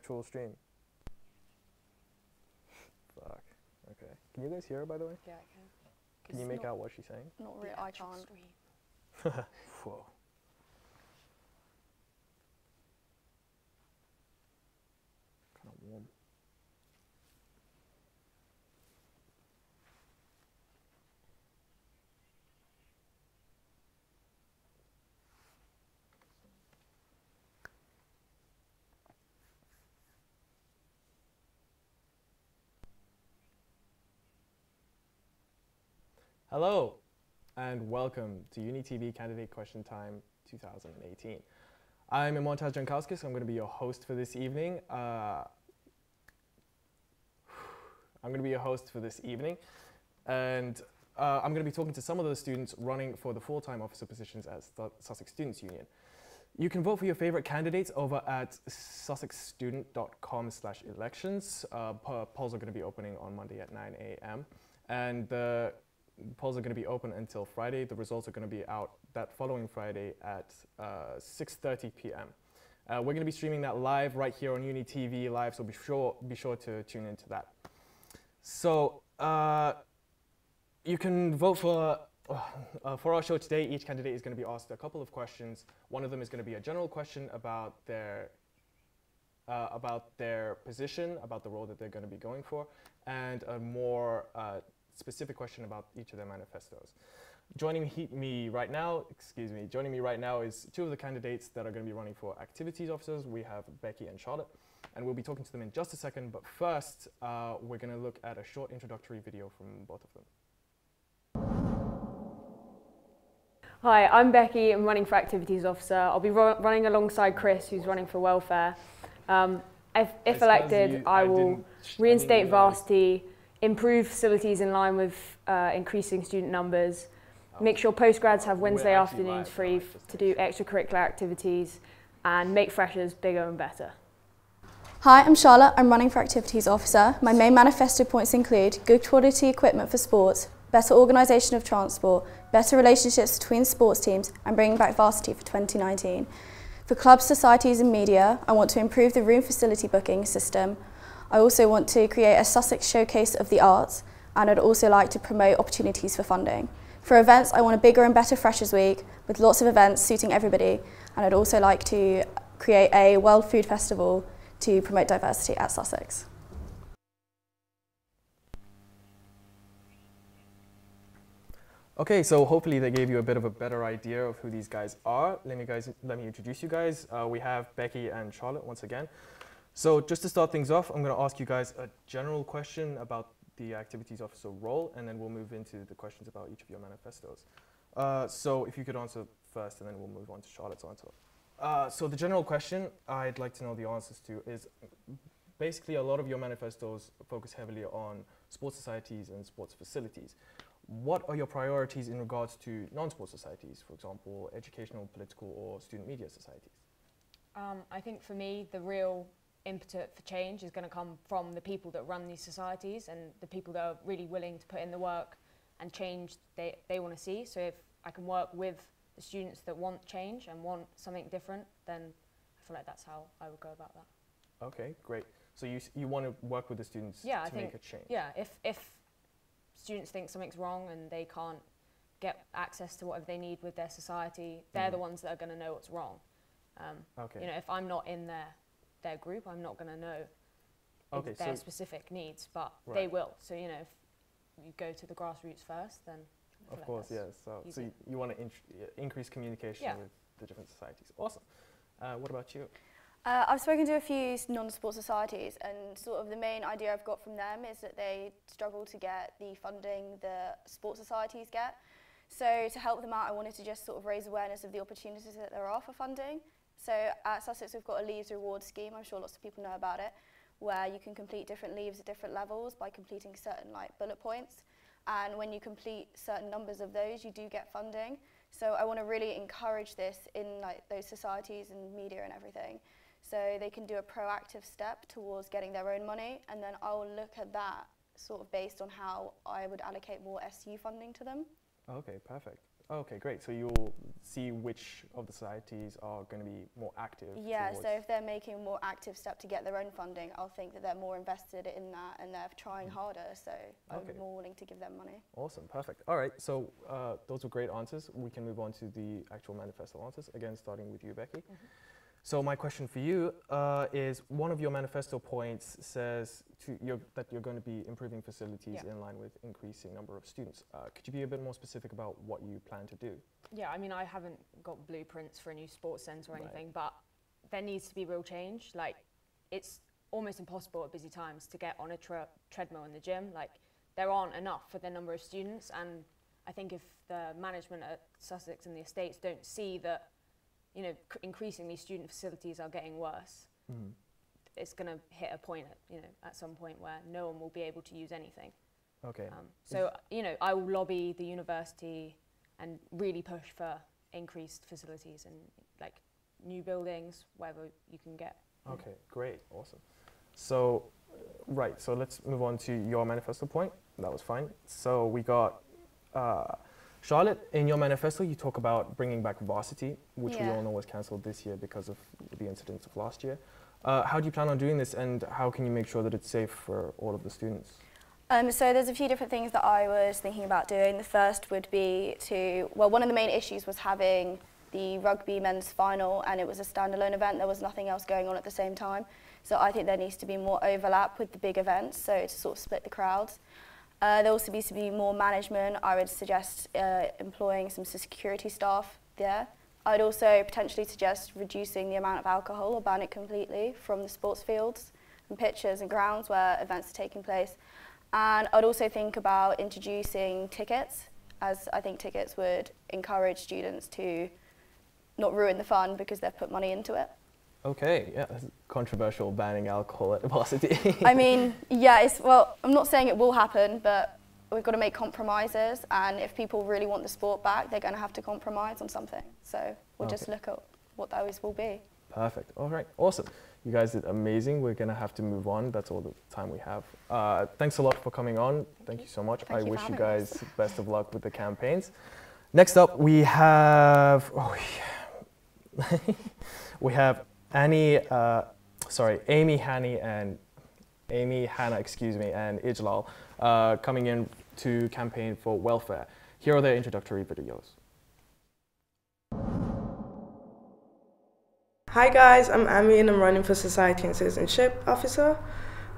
virtual stream. Fuck. Okay. Can you guys hear her, by the way? Yeah, I can. Can you make out what she's saying? Not really, I can't. Whoa. Kind of warm. Hello, and welcome to UniTV Candidate Question Time 2018. I'm Eimontas Jankauskis. I'm going to be your host for this evening. And I'm going to be talking to some of the students running for the full-time officer positions at Sussex Students' Union. You can vote for your favorite candidates over at sussexstudent.com/elections. Polls are going to be opening on Monday at 9 a.m. And the polls are going to be open until Friday. The results are going to be out that following Friday at 6:30 p.m. We're going to be streaming that live right here on UniTV live, so be sure to tune into that. So you can vote for our show today. Each candidate is going to be asked a couple of questions. One of them is going to be a general question about their position, about the role that they're going to be going for, and a more specific question about each of their manifestos. Joining me right now is two of the candidates that are going to be running for activities officers. We have Becky and Charlotte, and we'll be talking to them in just a second. But first, we're going to look at a short introductory video from both of them. Hi, I'm Becky. I'm running for activities officer. I'll be running alongside Chris, who's running for welfare. If elected, I will reinstate varsity, improve facilities in line with increasing student numbers, make sure postgrads have Wednesday afternoons free to do extracurricular activities, and make freshers bigger and better. Hi, I'm Charlotte. I'm running for activities officer. My main manifesto points include good quality equipment for sports, better organisation of transport, better relationships between sports teams, and bringing back varsity for 2019. For clubs, societies and media, I want to improve the room facility booking system. I also want to create a Sussex showcase of the arts, and I'd also like to promote opportunities for funding. For events, I want a bigger and better Freshers Week with lots of events suiting everybody, and I'd also like to create a World Food Festival to promote diversity at Sussex. Okay, so hopefully they gave you a bit of a better idea of who these guys are. Let me introduce you guys. We have Becky and Charlotte once again. So just to start things off, I'm going to ask you guys a general question about the activities officer role, and then we'll move into the questions about each of your manifestos. So if you could answer first, and then we'll move on to Charlotte's answer. So the general question I'd like to know the answers to is, basically a lot of your manifestos focus heavily on sports societies and sports facilities. What are your priorities in regards to non-sports societies, for example, educational, political, or student media societies? I think for me, the real impetus for change is going to come from the people that run these societies and the people that are really willing to put in the work and change they want to see. So if I can work with the students that want change and want something different, then I feel like that's how I would go about that. Okay, great. So you want to work with the students to make a change? Yeah, if students think something's wrong and they can't get access to whatever they need with their society, they're the ones that are going to know what's wrong. You know, if I'm not in their group, I'm not going to know their specific needs, but they will. So, you know, if you go to the grassroots first, then of course, yes. So you want to increase communication with the different societies. Awesome. What about you? I've spoken to a few non-sport societies, and sort of the main idea I've got from them is that they struggle to get the funding the sports societies get. So to help them out, I wanted to just sort of raise awareness of the opportunities that there are for funding. So at Sussex, we've got a leaves reward scheme. I'm sure lots of people know about it, where you can complete different leaves at different levels by completing certain bullet points. And when you complete certain numbers of those, you do get funding. So I want to really encourage this in those societies and media and everything. So they can do a proactive step towards getting their own money, and then I'll look at that sort of based on how I would allocate more SU funding to them. Okay, perfect. Okay, great. So you'll see which of the societies are going to be more active. Yeah, so if they're making a more active step to get their own funding, I'll think that they're more invested in that and they're trying harder, so I'm more willing to give them money. Awesome, perfect. All right, so those were great answers. We can move on to the actual manifesto answers, again starting with you, Becky. So my question for you is, one of your manifesto points says that you're going to be improving facilities in line with increasing number of students. Could you be a bit more specific about what you plan to do? Yeah, I mean, I haven't got blueprints for a new sports centre or anything, but there needs to be real change. Like, it's almost impossible at busy times to get on a treadmill in the gym. Like, there aren't enough for the number of students, and I think if the management at Sussex and the estates don't see that, you know, increasingly student facilities are getting worse, it's going to hit a point at some point where no one will be able to use anything. Okay. So, you know, I will lobby the university and really push for increased facilities and like new buildings, wherever you can get. Okay, great, awesome. So, right, so let's move on to your manifesto point. That was fine. So we got Charlotte, in your manifesto, you talk about bringing back varsity, which we all know was cancelled this year because of the incidents of last year. How do you plan on doing this, and how can you make sure that it's safe for all of the students? So there's a few different things that I was thinking about doing. The first would be one of the main issues was having the rugby men's final, and it was a standalone event. There was nothing else going on at the same time. So I think there needs to be more overlap with the big events, so to sort of split the crowds. There also needs to be more management. I would suggest employing some security staff there. I'd also potentially suggest reducing the amount of alcohol or ban it completely from the sports fields and pitches and grounds where events are taking place. And I'd also think about introducing tickets, as I think tickets would encourage students to not ruin the fun because they've put money into it. Okay, yeah, controversial banning alcohol at varsity. I mean, yeah, well, I'm not saying it will happen, but we've got to make compromises, and if people really want the sport back, they're going to have to compromise on something. So we'll just look at what those will be. Perfect. All right, awesome. You guys did amazing. We're going to have to move on. That's all the time we have. Thanks a lot for coming on. Thank you so much. I wish you guys best of luck with the campaigns. Next up, we have we have Amy Hanna, and Ijlal coming in to campaign for welfare. Here are their introductory videos. Hi guys, I'm Amy and I'm running for Society and Citizenship Officer.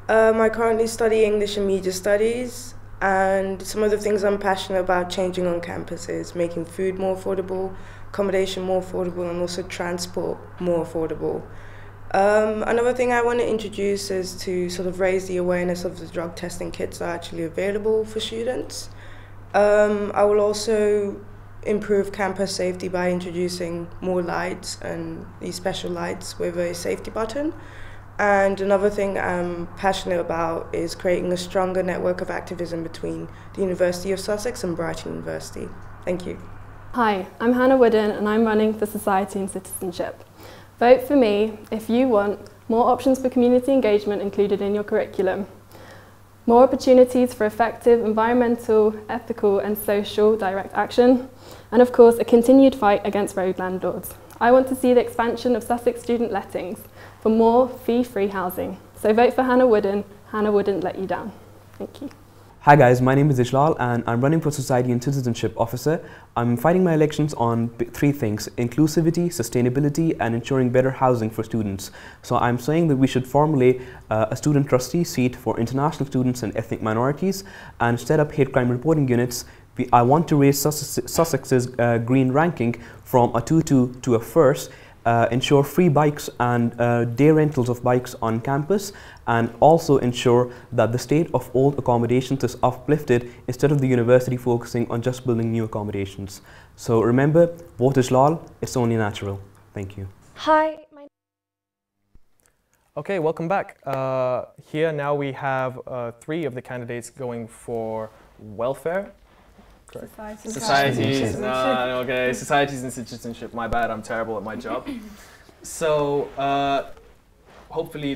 I currently study English and Media Studies, and some of the things I'm passionate about changing on campus is making food more affordable, accommodation more affordable, and also transport more affordable. Another thing I want to introduce is to sort of raise the awareness of the drug testing kits that are actually available for students. I will also improve campus safety by introducing more lights, and these special lights with a safety button. And another thing I'm passionate about is creating a stronger network of activism between the University of Sussex and Brighton University. Thank you. Hi, I'm Hannah Wooden and I'm running for Society and Citizenship. Vote for me if you want more options for community engagement included in your curriculum, more opportunities for effective environmental, ethical and social direct action, and of course a continued fight against road landlords. I want to see the expansion of Sussex student lettings for more fee-free housing. So vote for Hannah Wooden. Hannah wouldn't let you down. Thank you. Hi guys, my name is Ijlal and I'm running for Society and Citizenship Officer. I'm fighting my elections on three things: inclusivity, sustainability and ensuring better housing for students. So I'm saying that we should formulate a student trustee seat for international students and ethnic minorities and set up hate crime reporting units. I want to raise Sussex's green ranking from a 2 to a first, ensure free bikes and day rentals of bikes on campus, and also ensure that the state of old accommodations is uplifted instead of the university focusing on just building new accommodations. So remember, vote Ijlal, it's only natural. Thank you. Hi. Okay, welcome back. Here now we have 3 of the candidates going for welfare. Correct. Societies. No, okay. Societies and citizenship. My bad. I'm terrible at my job. So hopefully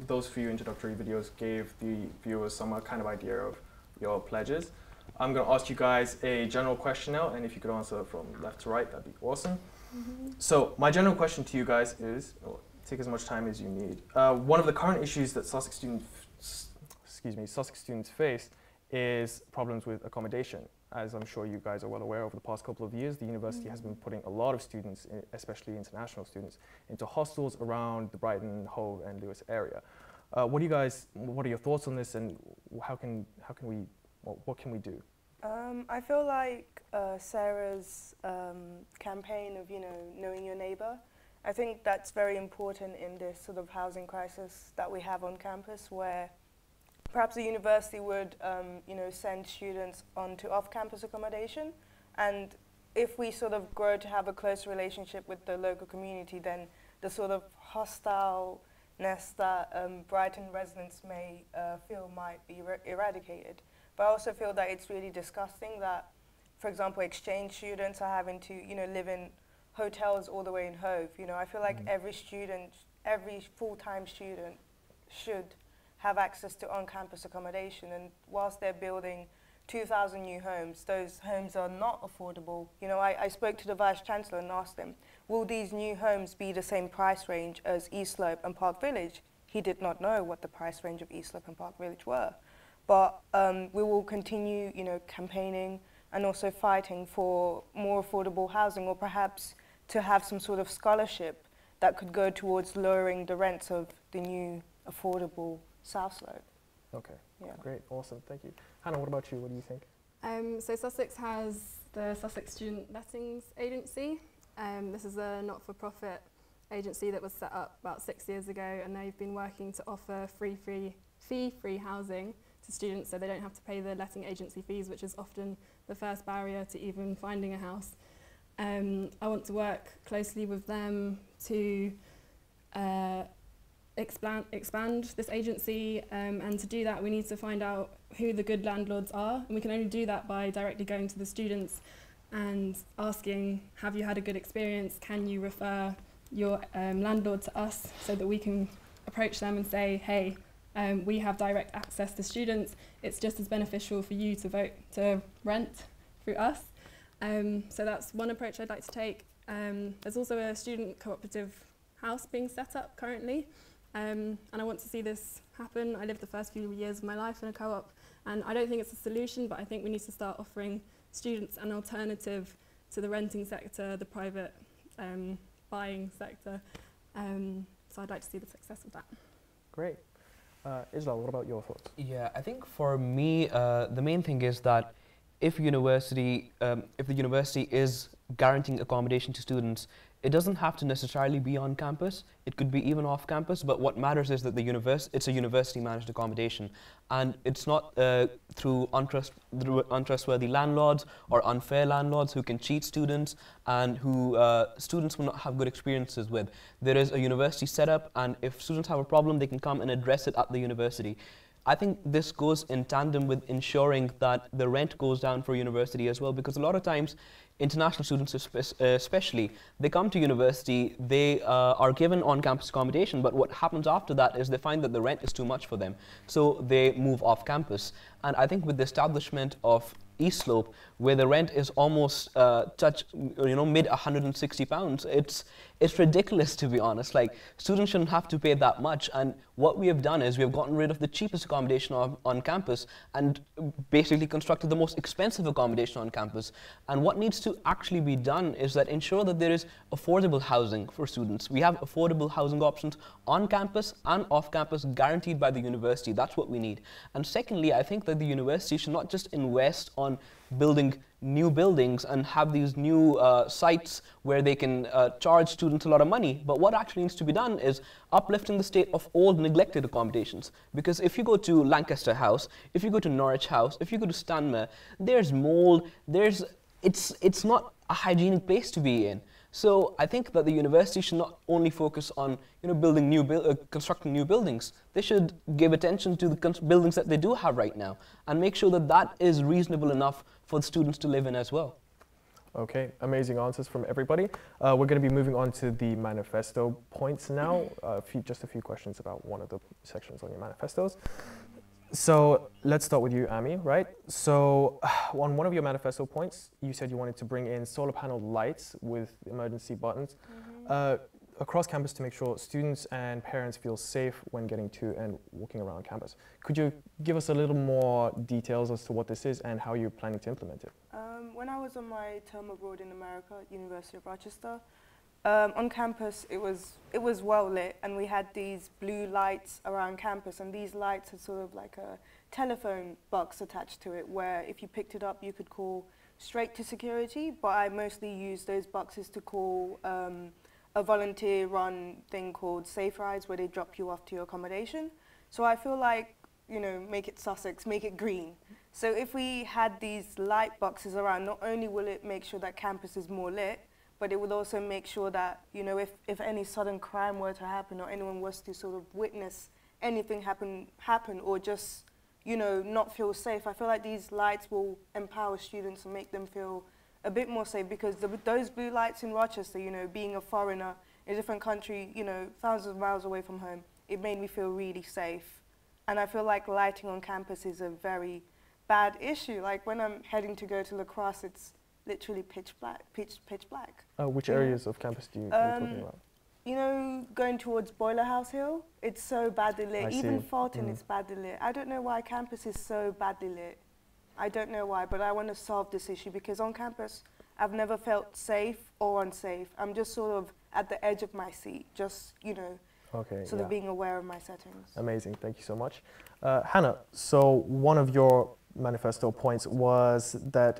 those few introductory videos gave the viewers some kind of idea of your pledges. I'm going to ask you guys a general question now, and if you could answer from left to right, that'd be awesome. So my general question to you guys is, take as much time as you need. One of the current issues that Sussex students face is problems with accommodation. As I'm sure you guys are well aware, over the past couple of years, the university has been putting a lot of students, especially international students, into hostels around the Brighton, Hove, and Lewis area. What are your thoughts on this, and what can we do? I feel like Sarah's campaign of, knowing your neighbour, I think that's very important in this sort of housing crisis that we have on campus, where perhaps the university would, send students onto off-campus accommodation, and if we sort of grow to have a close relationship with the local community, then the sort of hostileness that Brighton residents may feel might be eradicated. But I also feel that it's really disgusting that, for example, exchange students are having to, live in hotels all the way in Hove. I feel like every full-time student should have access to on-campus accommodation, and whilst they're building 2,000 new homes, those homes are not affordable. I spoke to the Vice-Chancellor and asked him, will these new homes be the same price range as East Slope and Park Village? He did not know what the price range of East Slope and Park Village were. But we will continue, campaigning and also fighting for more affordable housing, or perhaps to have some sort of scholarship that could go towards lowering the rents of the new affordable South Slope. Okay, great, awesome, thank you. Hannah, what about you? What do you think? So Sussex has the Sussex Student Lettings Agency. This is a not-for-profit agency that was set up about 6 years ago, and they've been working to offer fee-free housing to students, so they don't have to pay the letting agency fees, which is often the first barrier to even finding a house. I want to work closely with them to expand this agency, and to do that we need to find out who the good landlords are, and we can only do that by directly going to the students and asking, have you had a good experience, can you refer your landlord to us, so that we can approach them and say, hey, we have direct access to students, it's just as beneficial for you to rent through us. So that's one approach I'd like to take. There's also a student cooperative house being set up currently, and I want to see this happen. I lived the first few years of my life in a co-op, and I don't think it's a solution, but I think we need to start offering students an alternative to the renting sector, the private buying sector. So I'd like to see the success of that. Great. Isla, what about your thoughts? Yeah, I think for me, the main thing is that if the university is guaranteeing accommodation to students, it doesn't have to necessarily be on campus. It could be even off campus, but what matters is that it's a university-managed accommodation, and it's not through untrustworthy landlords or unfair landlords who can cheat students and who students will not have good experiences with. There is a university setup, and if students have a problem, they can come and address it at the university. I think this goes in tandem with ensuring that the rent goes down for university as well, because a lot of times international students especially, they come to university, they are given on-campus accommodation, but what happens after that is they find that the rent is too much for them, so they move off campus. And I think with the establishment of East Slope, where the rent is almost mid £160, it's ridiculous, to be honest. Like, students shouldn't have to pay that much, and what we have done is we have gotten rid of the cheapest accommodation on campus and basically constructed the most expensive accommodation on campus. And what needs to actually be done is that ensure that there is affordable housing for students. We have affordable housing options on campus and off campus guaranteed by the university. That's what we need. And secondly, I think that the university should not just invest on building new buildings and have these new sites where they can charge students a lot of money, but what actually needs to be done is uplifting the state of old neglected accommodations. Because if you go to Lancaster House, if you go to Norwich House, if you go to Stanmore, there's mold, it's not a hygienic place to be in. So I think that the university should not only focus on building constructing new buildings. They should give attention to the buildings that they do have right now and make sure that that is reasonable enough for the students to live in as well. Okay, amazing answers from everybody. We're going to be moving on to the manifesto points now. Just a few questions about one of the sections on your manifestos. So let's start with you, Ami, right? So on one of your manifesto points, you said you wanted to bring in solar panel lights with emergency buttons across campus to make sure students and parents feel safe when getting to and walking around campus. Could you give us a little more details as to what this is and how you're planning to implement it? When I was on my term abroad in America at University of Rochester, on campus it was well lit, and we had these blue lights around campus, and these lights had sort of like a telephone box attached to it where if you picked it up you could call straight to security, but I mostly used those boxes to call a volunteer-run thing called Safe Rides, where they drop you off to your accommodation. So I feel like, you know, make it Sussex, make it green. So if we had these light boxes around, not only will it make sure that campus is more lit, but it would also make sure that, you know, if any sudden crime were to happen or anyone was to sort of witness anything happen or just, you know, not feel safe, I feel like these lights will empower students and make them feel a bit more safe, because those blue lights in Rochester, you know, being a foreigner in a different country, you know, thousands of miles away from home, it made me feel really safe. And I feel like lighting on campus is a very bad issue. Like when I'm heading to go to lacrosse, it's literally pitch black. Which areas of campus are you talking about? You know, going towards Boiler House Hill, it's so badly lit. Even Fulton is badly lit. I don't know why campus is so badly lit. I don't know why, but I want to solve this issue, because on campus, I've never felt safe or unsafe. I'm just sort of at the edge of my seat, just, you know, sort of being aware of my settings. Amazing, thank you so much. Hannah, so one of your manifesto points was that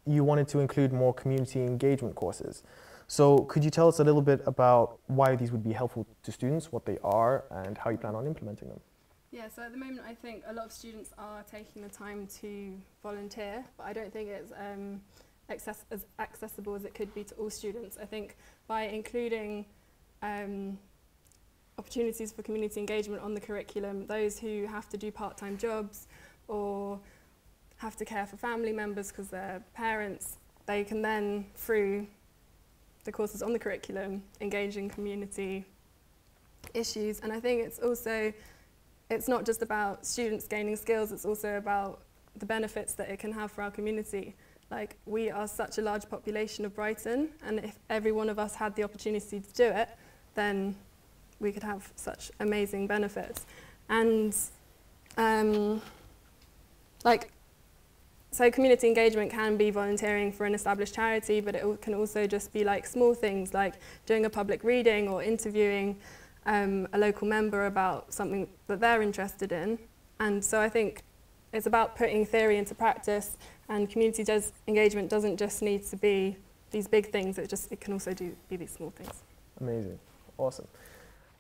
you wanted to include more community engagement courses. So could you tell us a little bit about why these would be helpful to students, what they are, and how you plan on implementing them? Yeah, so at the moment I think a lot of students are taking the time to volunteer, but I don't think it's as accessible as it could be to all students. I think by including opportunities for community engagement on the curriculum, those who have to do part-time jobs or have to care for family members because they're parents, they can then, through the courses on the curriculum, engage in community issues. And I think it's not just about students gaining skills, it's also about the benefits that it can have for our community. Like, we are such a large population of Brighton, and if every one of us had the opportunity to do it, then we could have such amazing benefits. And so community engagement can be volunteering for an established charity, but it can also just be like small things like doing a public reading or interviewing a local member about something that they're interested in. And so I think it's about putting theory into practice, and community engagement doesn't just need to be these big things, it can also be these small things. Amazing, awesome.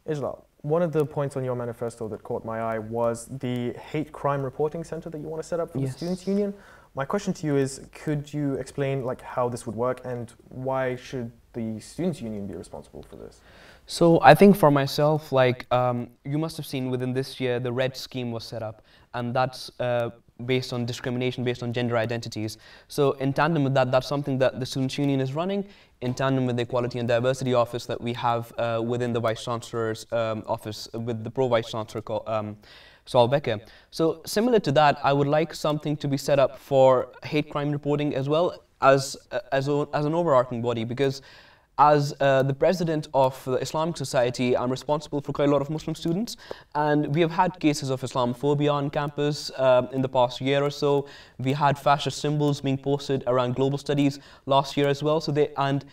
Ijlal, one of the points on your manifesto that caught my eye was the hate crime reporting center that you want to set up for the Students' Union. My question to you is, could you explain how this would work, and why should the Students' Union be responsible for this? So I think for myself, you must have seen within this year, the RED scheme was set up, and that's based on discrimination, based on gender identities. So in tandem with that, that's something that the Students' Union is running, in tandem with the Equality and Diversity Office that we have within the Vice Chancellor's office, with the Pro-Vice Chancellor Saul Becker. So similar to that, I would like something to be set up for hate crime reporting as well as an overarching body, because as the president of the Islamic Society, I'm responsible for quite a lot of Muslim students, and we have had cases of Islamophobia on campus in the past year or so. We had fascist symbols being posted around global studies last year as well. And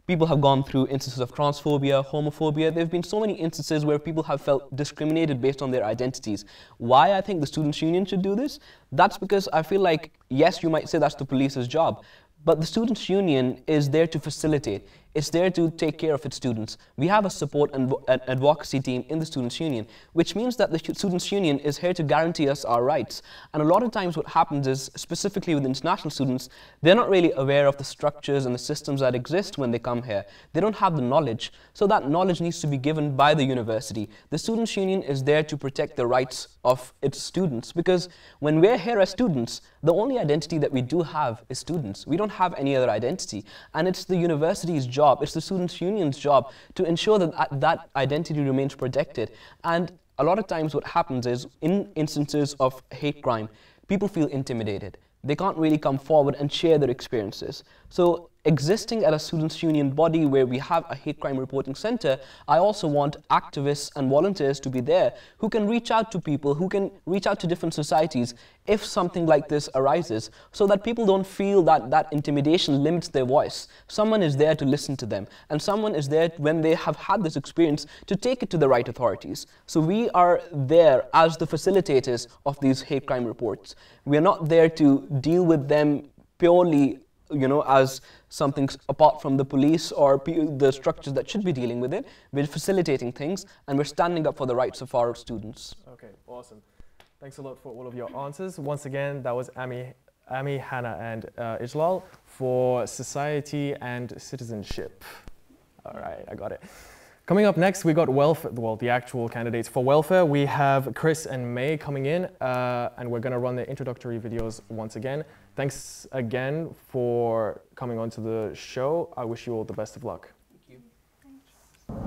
people have gone through instances of transphobia, homophobia. There have been so many instances where people have felt discriminated based on their identities. Why I think the Students' Union should do this? That's because I feel like, yes, you might say that's the police's job, but the Students' Union is there to facilitate. It's there to take care of its students. We have a support and advocacy team in the Students' Union, which means that the Students' Union is here to guarantee us our rights. And a lot of times what happens is, specifically with international students, they're not really aware of the structures and the systems that exist when they come here. They don't have the knowledge. So that knowledge needs to be given by the university. The Students' Union is there to protect the rights of its students, because when we're here as students, the only identity that we do have is students. We don't have any other identity. And it's the university's job, it's the Students' Union's job to ensure that that identity remains protected. And a lot of times what happens is, in instances of hate crime, people feel intimidated. They can't really come forward and share their experiences. So existing at a students' union body where we have a hate crime reporting center, I also want activists and volunteers to be there who can reach out to people, who can reach out to different societies if something like this arises, so that people don't feel that that intimidation limits their voice. Someone is there to listen to them, and someone is there when they have had this experience to take it to the right authorities. So we are there as the facilitators of these hate crime reports. We are not there to deal with them purely, you know, as something apart from the police or the structures that should be dealing with it. We're facilitating things, and we're standing up for the rights of our students. Okay, awesome. Thanks a lot for all of your answers. Once again, that was Ami, Hannah, and Ijlal for Society and Citizenship. All right, I got it. Coming up next, we got welfare, well, the actual candidates for welfare. We have Chris and May coming in, and we're gonna run the introductory videos once again. Thanks again for coming on to the show. I wish you all the best of luck. Thank you.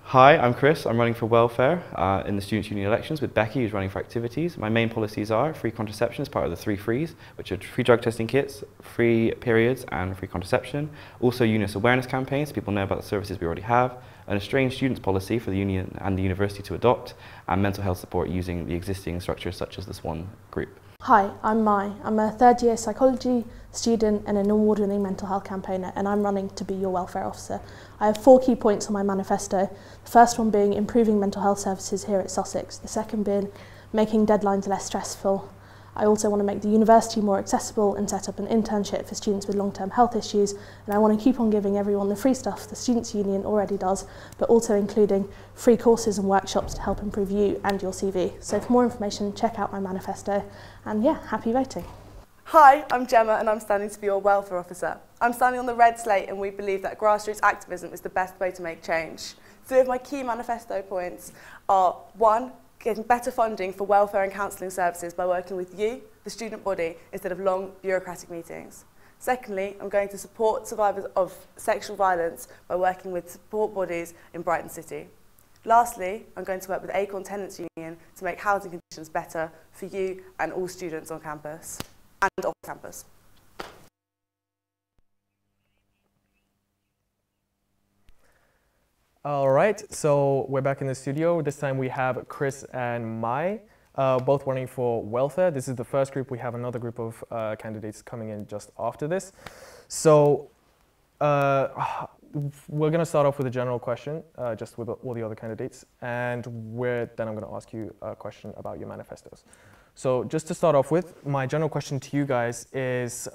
Hi, I'm Chris. I'm running for welfare in the Students' Union elections with Becky, who's running for activities. My main policies are free contraception as part of the 3 frees, which are free drug testing kits, free periods, and free contraception. Also, UNIS awareness campaigns, so people know about the services we already have. An estranged students policy for the union and the university to adopt, and mental health support using the existing structures such as the SWAN group. Hi, I'm Mai. I'm a third-year psychology student and an award-winning mental health campaigner, and I'm running to be your welfare officer. I have 4 key points on my manifesto. The first one being improving mental health services here at Sussex. The second being making deadlines less stressful. I also want to make the university more accessible and set up an internship for students with long-term health issues, and I want to keep on giving everyone the free stuff the Students' Union already does, but also including free courses and workshops to help improve you and your CV. So for more information, check out my manifesto, and yeah, happy voting. Hi, I'm Gemma and I'm standing to be your welfare officer. I'm standing on the red slate and we believe that grassroots activism is the best way to make change. 3 of my key manifesto points are: 1, getting better funding for welfare and counselling services by working with you, the student body, instead of long bureaucratic meetings. Secondly, I'm going to support survivors of sexual violence by working with support bodies in Brighton City. Lastly, I'm going to work with Acorn Tenants Union to make housing conditions better for you and all students on campus and off campus. All right, so we're back in the studio. This time we have Chris and Mai, both running for welfare. This is the first group. We have another group of candidates coming in just after this. So we're going to start off with a general question, just with all the other candidates, and then I'm going to ask you a question about your manifestos. So just to start off with, my general question to you guys is,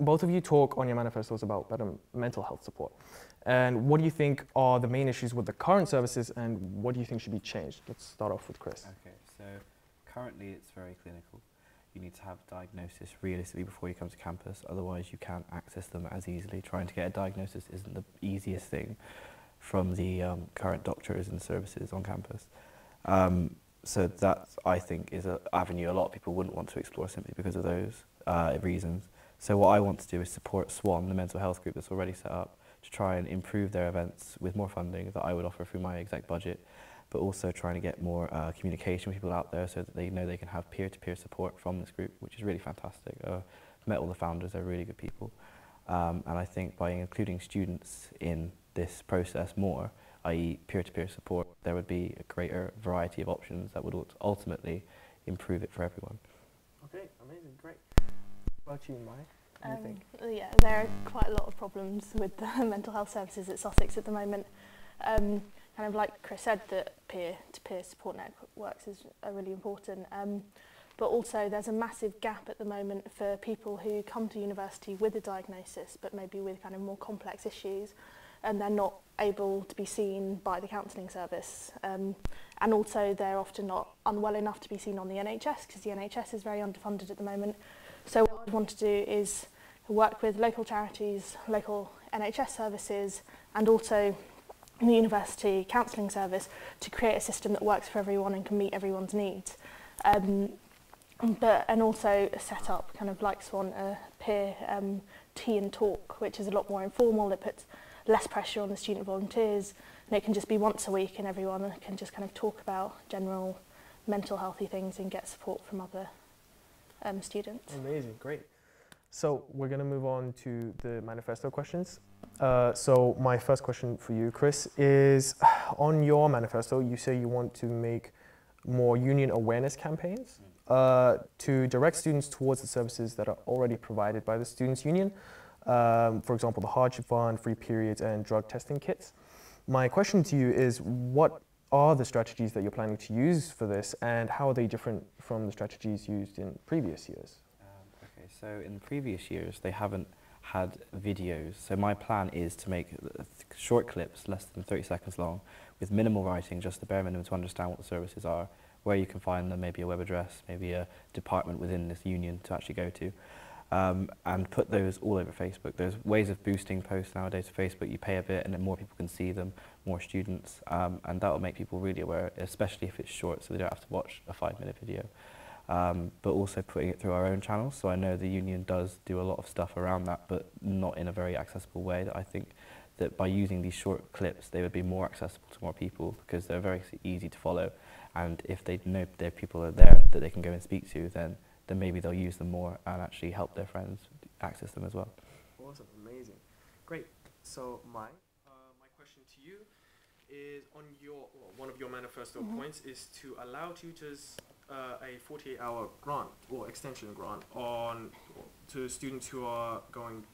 both of you talk on your manifestos about better mental health support. And what do you think are the main issues with the current services, and what do you think should be changed? Let's start off with Chris. Okay, so currently it's very clinical. You need to have diagnosis realistically before you come to campus, otherwise you can't access them as easily. Trying to get a diagnosis isn't the easiest thing from the current doctors and services on campus. So that, I think, is an avenue a lot of people wouldn't want to explore simply because of those reasons. So what I want to do is support SWAN, the mental health group that's already set up, to try and improve their events with more funding that I would offer through my exec budget, but also trying to get more communication with people out there so that they know they can have peer-to-peer support from this group, which is really fantastic. Met all the founders, they're really good people. And I think by including students in this process more, i.e. peer-to-peer support, there would be a greater variety of options that would ultimately improve it for everyone. Okay, amazing, great. What about you, Mai? What do you think? Yeah, there are quite a lot of problems with the mental health services at Sussex at the moment. Kind of like Chris said, that peer-to-peer support networks are really important. But also there's a massive gap at the moment for people who come to university with a diagnosis, but maybe with kind of more complex issues, and they're not able to be seen by the counselling service. And also they're often not unwell enough to be seen on the NHS, because the NHS is very underfunded at the moment. So what I'd want to do is work with local charities, local NHS services, and also the university counselling service to create a system that works for everyone and can meet everyone's needs. And also set up, kind of like SWAN, a peer tea and talk, which is a lot more informal. It puts less pressure on the student volunteers And it can just be once a week and everyone can just kind of talk about general mental healthy things and get support from other students. Amazing, great. So we're going to move on to the manifesto questions. So my first question for you, Chris, is on your manifesto, you say you want to make more union awareness campaigns to direct students towards the services that are already provided by the Students' Union. For example, the hardship fund, free periods, and drug testing kits. My question to you is, what are the strategies that you're planning to use for this, and how are they different from the strategies used in previous years? Okay, so in previous years, they haven't had videos. So my plan is to make short clips, less than 30 seconds long, with minimal writing, just the bare minimum to understand what the services are, where you can find them, maybe a web address, maybe a department within this union to actually go to. And put those all over Facebook. There's ways of boosting posts nowadays to Facebook. You pay a bit and then more people can see them, more students, and that will make people really aware, especially if it's short, so they don't have to watch a 5-minute video. But also putting it through our own channels. So I know the union does do a lot of stuff around that, but not in a very accessible way. That I think that by using these short clips, they would be more accessible to more people because they're very easy to follow. And if they know their people are there that they can go and speak to, then maybe they'll use them more and actually help their friends access them as well. Awesome, amazing. Great. So my question to you is on one of your manifesto points is to allow tutors a 48-hour grant or extension grant to students who are going,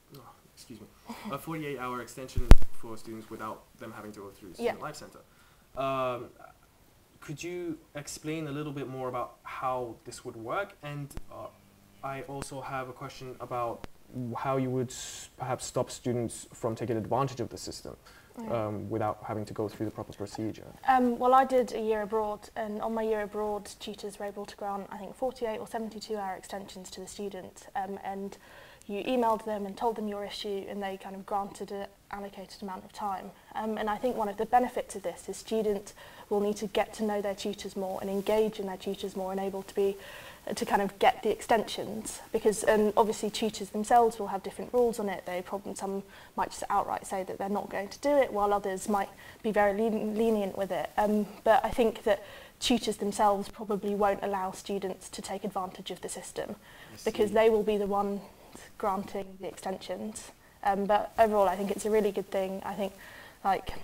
a 48-hour extension for students without them having to go through Student Life Center. Could you explain a little bit more about how this would work? And I also have a question about how you would perhaps stop students from taking advantage of the system without having to go through the proper procedure. Well, I did a year abroad, and on my year abroad, tutors were able to grant, I think, 48 or 72-hour extensions to the student. And you emailed them and told them your issue, and they kind of granted an allocated amount of time. And I think one of the benefits of this is students will need to get to know their tutors more and engage in their tutors more and able to kind of get the extensions, because obviously tutors themselves will have different rules on it. Some might just outright say that they're not going to do it, while others might be very lenient with it. But I think that tutors themselves probably won't allow students to take advantage of the system because they will be the ones granting the extensions. But overall, I think it's a really good thing. I think, like,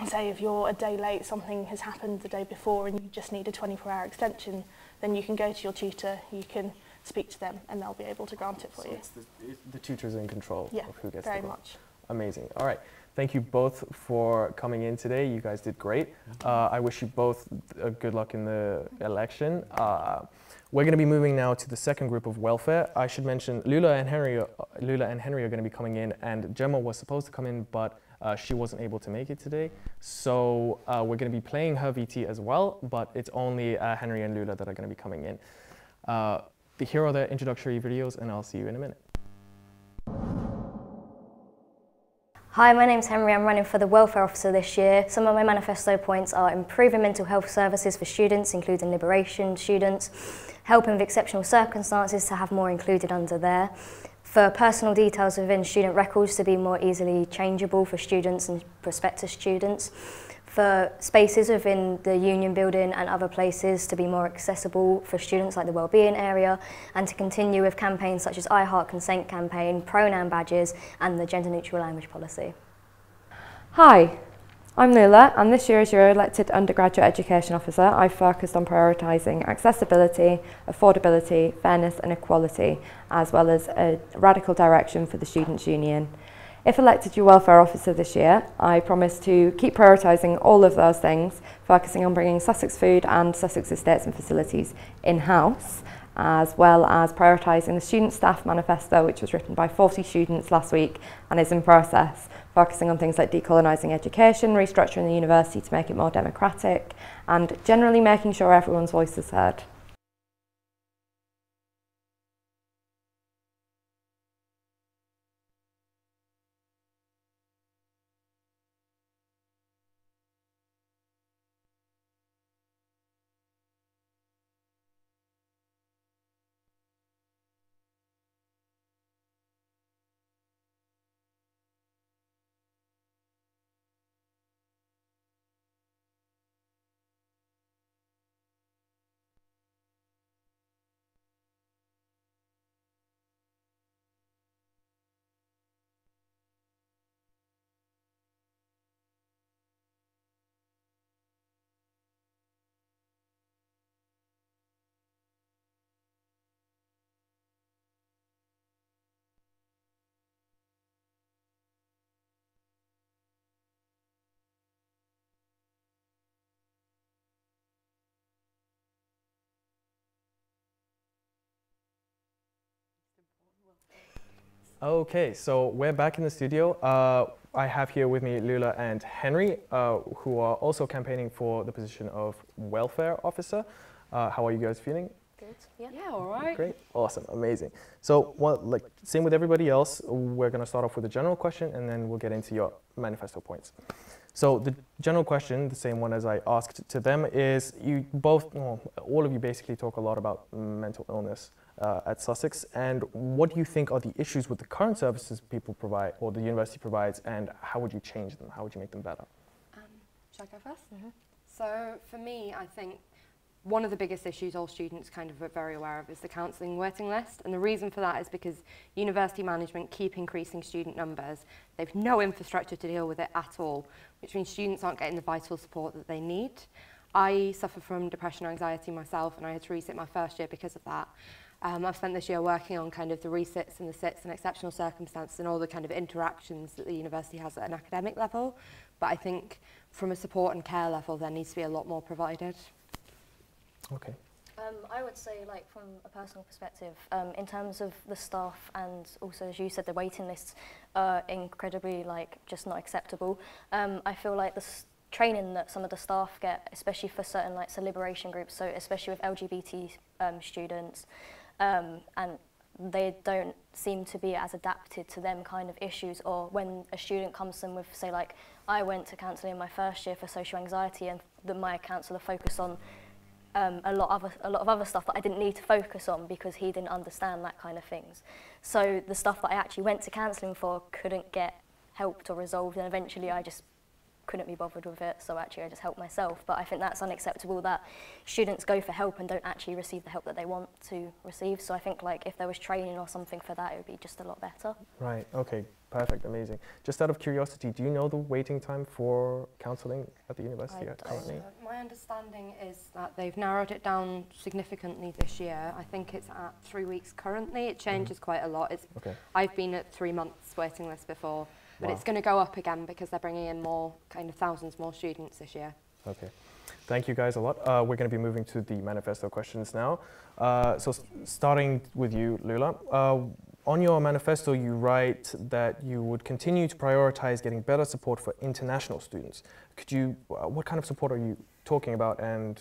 say if you're a day late, something has happened the day before and you just need a 24-hour extension, then you can go to your tutor, you can speak to them, and they'll be able to grant it for you. It's the tutor's in control of who gets the grant. Very much. Amazing. All right. Thank you both for coming in today. You guys did great. I wish you both good luck in the election. We're going to be moving now to the second group of welfare. I should mention Lula and Henry are going to be coming in, and Gemma was supposed to come in, but she wasn't able to make it today. So we're going to be playing her VT as well, but it's only Henry and Lula that are going to be coming in. Here are the introductory videos, and I'll see you in a minute. Hi, my name's Henry. I'm running for the Welfare Officer this year. Some of my manifesto points are improving mental health services for students, including liberation students, helping with exceptional circumstances to have more included under there, for personal details within student records to be more easily changeable for students and prospective students, for spaces within the union building and other places to be more accessible for students, like the wellbeing area, and to continue with campaigns such as I Heart Consent campaign, pronoun badges, and the gender neutral language policy. Hi, I'm Lula, and this year as your elected undergraduate education officer, I've focused on prioritising accessibility, affordability, fairness and equality, as well as a radical direction for the Students' Union. If elected your welfare officer this year, I promise to keep prioritising all of those things, focusing on bringing Sussex Food and Sussex Estates and Facilities in-house, as well as prioritising the Student Staff Manifesto, which was written by 40 students last week and is in process, focusing on things like decolonising education, restructuring the university to make it more democratic, and generally making sure everyone's voice is heard. Okay, so we're back in the studio. I have here with me Lula and Henry, who are also campaigning for the position of welfare officer. How are you guys feeling? Good. Yeah. Yeah, all right. Great, awesome, amazing. So, like same with everybody else, we're going to start off with a general question, and then we'll get into your manifesto points. So the general question, the same one as I asked to them, is you both, well, all of you basically talk a lot about mental illness at Sussex, and what do you think are the issues with the current services people provide, or the university provides, and how would you change them? How would you make them better? Shall I go first? So for me, I think one of the biggest issues all students kind of are very aware of is the counselling waiting list, and the reason for that is because university management keep increasing student numbers. They've no infrastructure to deal with it at all, which means students aren't getting the vital support that they need. I suffer from depression and anxiety myself, and I had to resit my first year because of that. I've spent this year working on kind of the resits and the sits and exceptional circumstances and all the kind of interactions that the university has at an academic level, but I think from a support and care level there needs to be a lot more provided. Okay. I would say, like, from a personal perspective, in terms of the staff and also, as you said, the waiting lists are incredibly, like, just not acceptable. I feel like the training that some of the staff get, especially for certain, like, liberation groups, so especially with LGBT students, and they don't seem to be as adapted to them kind of issues, or when a student comes to them with, say, like, I went to counselling in my first year for social anxiety, and my counsellor focused on a lot of other stuff that I didn't need to focus on because he didn't understand that kind of things. So the stuff that I actually went to counselling for couldn't get helped or resolved, and eventually I just couldn't be bothered with it, so actually I just helped myself. But I think that's unacceptable that students go for help and don't actually receive the help that they want to receive. So I think, like, if there was training or something for that, it would be just a lot better. Right, okay, perfect, amazing. Just out of curiosity, do you know the waiting time for counselling at the university currently? My understanding is that they've narrowed it down significantly this year. I think it's at 3 weeks currently. It changes quite a lot. I've been at 3 months waiting list before, but it's going to go up again because they're bringing in more, kind of thousands more students this year. Okay, thank you guys a lot. We're going to be moving to the manifesto questions now. So starting with you, Lula. On your manifesto, you write that you would continue to prioritize getting better support for international students. Could you, what kind of support are you talking about, and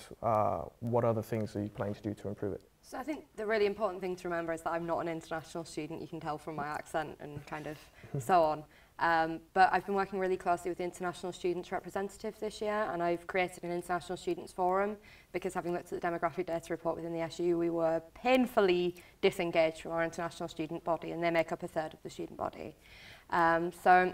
what other things are you planning to do to improve it? So I think the really important thing to remember is that I'm not an international student. You can tell from my accent and kind of so on. But I've been working really closely with the International Students Representative this year, and I've created an International Students Forum because, having looked at the demographic data report within the SU, we were painfully disengaged from our international student body, and they make up 1/3 of the student body. So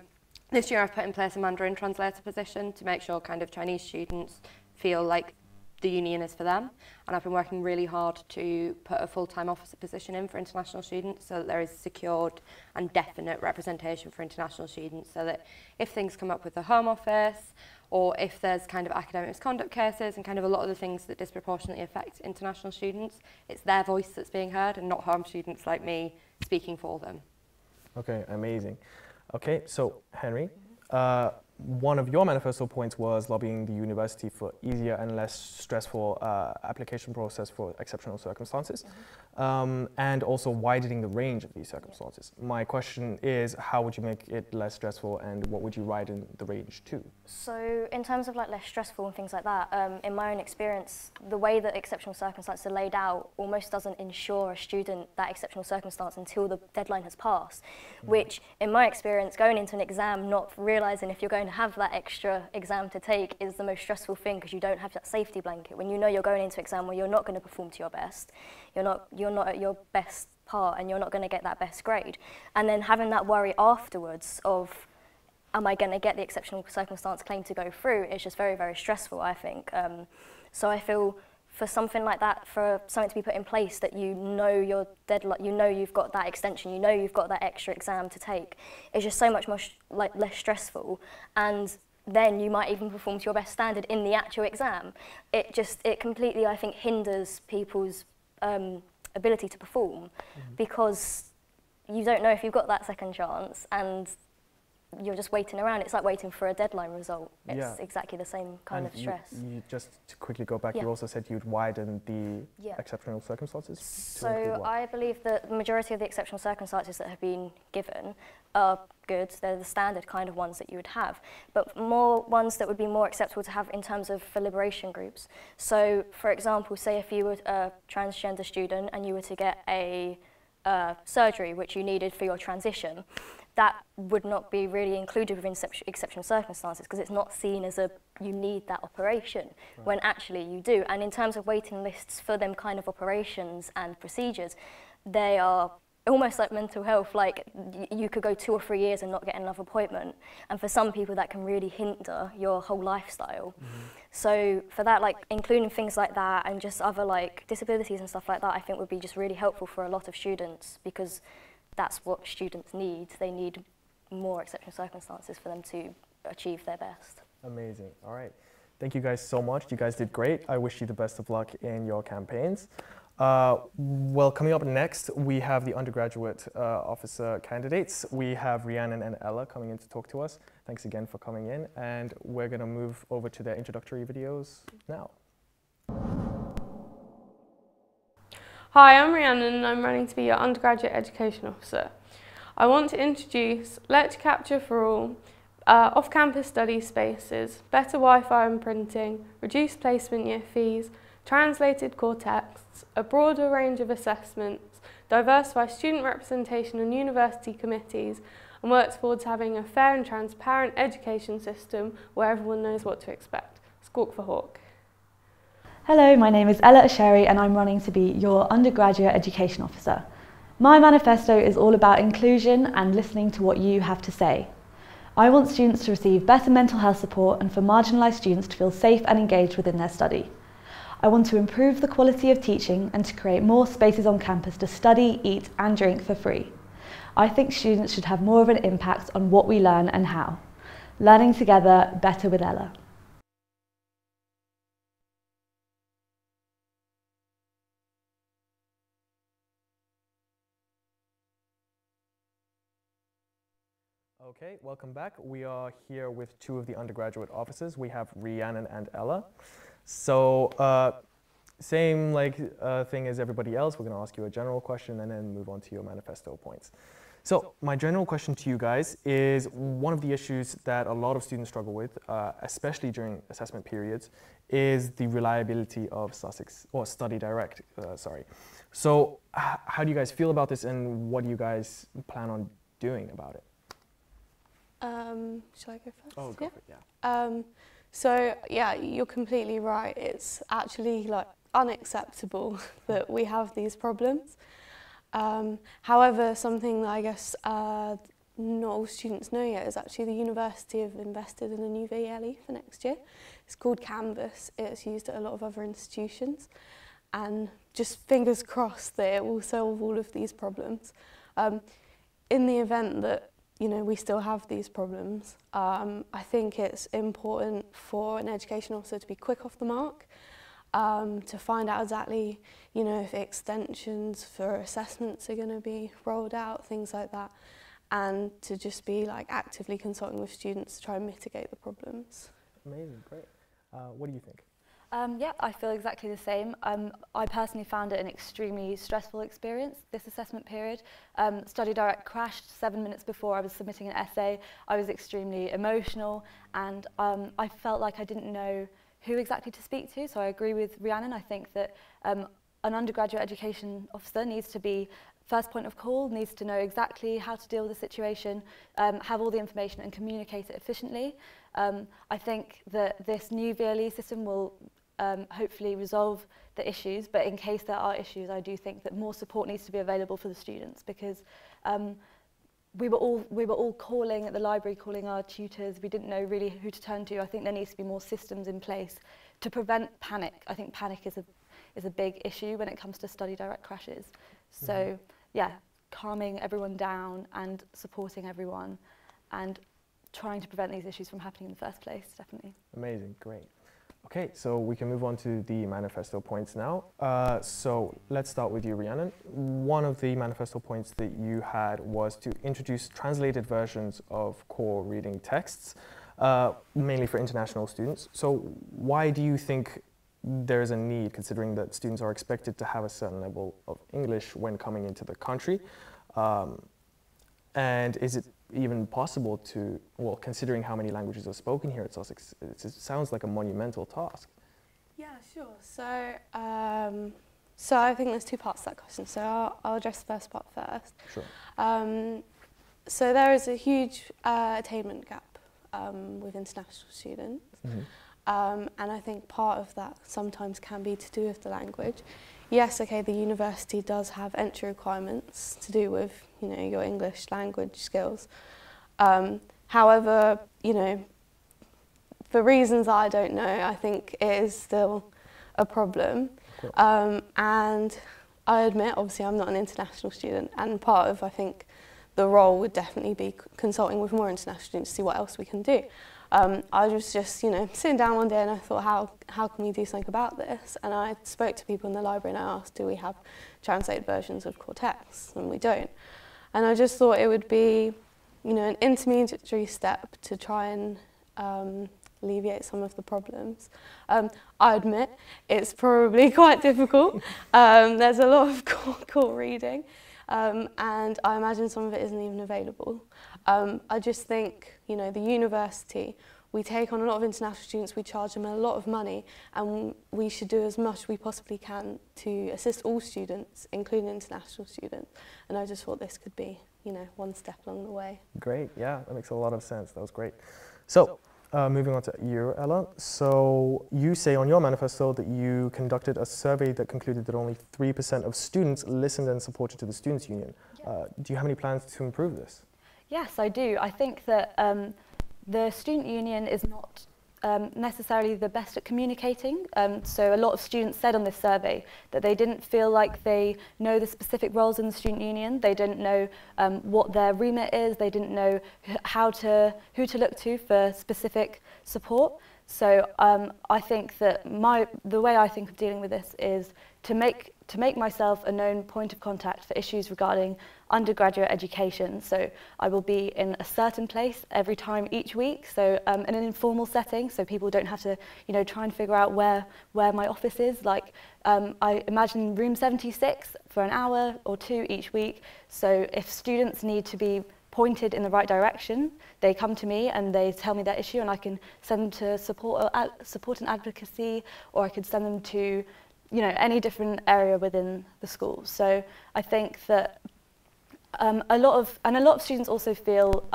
this year I've put in place a Mandarin translator position to make sure kind of Chinese students feel like the union is for them, and I've been working really hard to put a full-time officer position in for international students so that there is secured and definite representation for international students, so that if things come up with the Home Office, or if there's kind of academic misconduct cases and kind of a lot of the things that disproportionately affect international students, it's their voice that's being heard and not home students like me speaking for them. Okay, amazing. Okay, so Henry, one of your manifesto points was lobbying the university for easier and less stressful application process for exceptional circumstances, and also widening the range of these circumstances. My question is, how would you make it less stressful, and what would you widen the range to? So in terms of, like, less stressful and things like that, in my own experience, the way that exceptional circumstances are laid out almost doesn't ensure a student that exceptional circumstance until the deadline has passed, which in my experience, going into an exam not realising if you're going to have that extra exam to take is the most stressful thing, because you don't have that safety blanket. When you know you're going into an exam where you're not going to perform to your best, you're not at your best part, and you're not going to get that best grade, and then having that worry afterwards of, am I going to get the exceptional circumstance claim to go through, is just very, very stressful, I think. So I feel for something like that, for something to be put in place that you know your deadline, you know you've got that extension, you know you've got that extra exam to take, it's just so much more less stressful, and then you might even perform to your best standard in the actual exam. It completely, I think, hinders people's ability to perform, because you don't know if you've got that second chance, and you're just waiting around. It's like waiting for a deadline result. It's Yeah. exactly the same kind of stress. You just to quickly go back, Yeah. you also said you'd widen the Yeah. exceptional circumstances. So I believe that the majority of the exceptional circumstances that have been given are good. They're the standard kind of ones that you would have, but more ones that would be more acceptable to have in terms of for liberation groups. So, for example, say if you were a transgender student and you were to get a surgery which you needed for your transition, that would not be really included within exceptional circumstances because it's not seen as you need that operation, when actually you do. And in terms of waiting lists for them kind of operations and procedures, they are almost like mental health, like you could go 2 or 3 years and not get another appointment. And for some people that can really hinder your whole lifestyle. So for that, like including things like that and just other like disabilities and stuff like that, I think would be just really helpful for a lot of students because that's what students need. They need more exceptional circumstances for them to achieve their best. Amazing. All right. Thank you guys so much. You guys did great. I wish you the best of luck in your campaigns. Well, coming up next, we have the undergraduate officer candidates. We have Rhiannon and Ella coming in to talk to us. Thanks again for coming in. And we're going to move over to their introductory videos now. Hi, I'm Rhiannon and I'm running to be your undergraduate education officer. I want to introduce Lecture Capture for All, off-campus study spaces, better Wi-Fi and printing, reduced placement year fees, translated core texts, a broader range of assessments, diversify student representation in university committees, and works towards having a fair and transparent education system where everyone knows what to expect. Squawk for Hawk. Hello, my name is Ella Asheri and I'm running to be your undergraduate education officer. My manifesto is all about inclusion and listening to what you have to say. I want students to receive better mental health support and for marginalised students to feel safe and engaged within their study. I want to improve the quality of teaching and to create more spaces on campus to study, eat and drink for free. I think students should have more of an impact on what we learn and how. Learning together, better with Ella. Okay, welcome back. We are here with 2 of the undergraduate officers. We have Rhiannon and Ella. So, same thing as everybody else. We're going to ask you a general question and then move on to your manifesto points. So, my general question to you guys is one of the issues that a lot of students struggle with, especially during assessment periods, is the reliability of Study Direct. So, how do you guys feel about this, and what do you guys plan on doing about it? Shall I go first? Oh, go for it, yeah. So, yeah, you're completely right. It's actually unacceptable that we have these problems. However, something that I guess not all students know yet is actually the university have invested in a new VLE for next year. It's called Canvas. It's used at a lot of other institutions. And just fingers crossed that it will solve all of these problems. In the event that we still have these problems, I think it's important for an education officer to be quick off the mark, to find out exactly, if extensions for assessments are going to be rolled out, things like that, and to just be actively consulting with students to try and mitigate the problems. Amazing, great. What do you think? Yeah, I feel exactly the same. I personally found it an extremely stressful experience, this assessment period. Study Direct crashed 7 minutes before I was submitting an essay. I was extremely emotional and I felt like I didn't know who exactly to speak to, so I agree with Rhiannon. I think that an undergraduate education officer needs to be first point of call, needs to know exactly how to deal with the situation, have all the information and communicate it efficiently. I think that this new VLE system will hopefully resolve the issues, but in case there are issues, I do think that more support needs to be available for the students, because we were all calling at the library, calling our tutors. We didn't know really who to turn to. I think there needs to be more systems in place to prevent panic. I think panic is a big issue when it comes to Study Direct crashes. So yeah, calming everyone down and supporting everyone and trying to prevent these issues from happening in the first place, definitely. Amazing, great. Okay, so we can move on to the manifesto points now. So let's start with you, Rhiannon. One of the manifesto points that you had was to introduce translated versions of core reading texts, mainly for international students. So why do you think there is a need, considering that students are expected to have a certain level of English when coming into the country? And is it even possible to, well, considering how many languages are spoken here at Sussex, it sounds like a monumental task. Yeah, sure. So, so I think there's two parts to that question. So I'll address the first part first. Sure. So there is a huge attainment gap with international students. Mm-hmm. And I think part of that sometimes can be to do with the language. Yes, okay, the university does have entry requirements to do with, you know, your English language skills. However, you know, for reasons I don't know, I think it is still a problem. Cool. And I admit, obviously, I'm not an international student, and part of, I think, the role would definitely be consulting with more international students to see what else we can do. I was just, you know, sitting down one day and I thought, how can we do something about this? And I spoke to people in the library and I asked, do we have translated versions of core texts? And we don't. And I just thought it would be, you know, an intermediary step to try and alleviate some of the problems. I admit it's probably quite difficult. There's a lot of core reading, and I imagine some of it isn't even available. I just think, you know, the university, we take on a lot of international students, we charge them a lot of money, and we should do as much as we possibly can to assist all students, including international students. And I just thought this could be, you know, one step along the way. Great, yeah, that makes a lot of sense. That was great. So, moving on to you, Ella. So, you say on your manifesto that you conducted a survey that concluded that only 3% of students listened and supported to the Students' Union. Yeah. Do you have any plans to improve this? Yes, I do. I think that the Student Union is not necessarily the best at communicating. So a lot of students said on this survey that they didn't feel like they know the specific roles in the Student Union. They didn't know what their remit is. They didn't know who to look to for specific support. So I think that the way I think of dealing with this is to make myself a known point of contact for issues regarding undergraduate education. So I will be in a certain place every time each week, so in an informal setting, so people don't have to, you know, try and figure out where my office is. Like I imagine room 76 for an hour or two each week. So if students need to be pointed in the right direction, they come to me and they tell me their issue, and I can send them to support and advocacy, or I could send them to, you know, any different area within the school. So I think that a lot of students also feel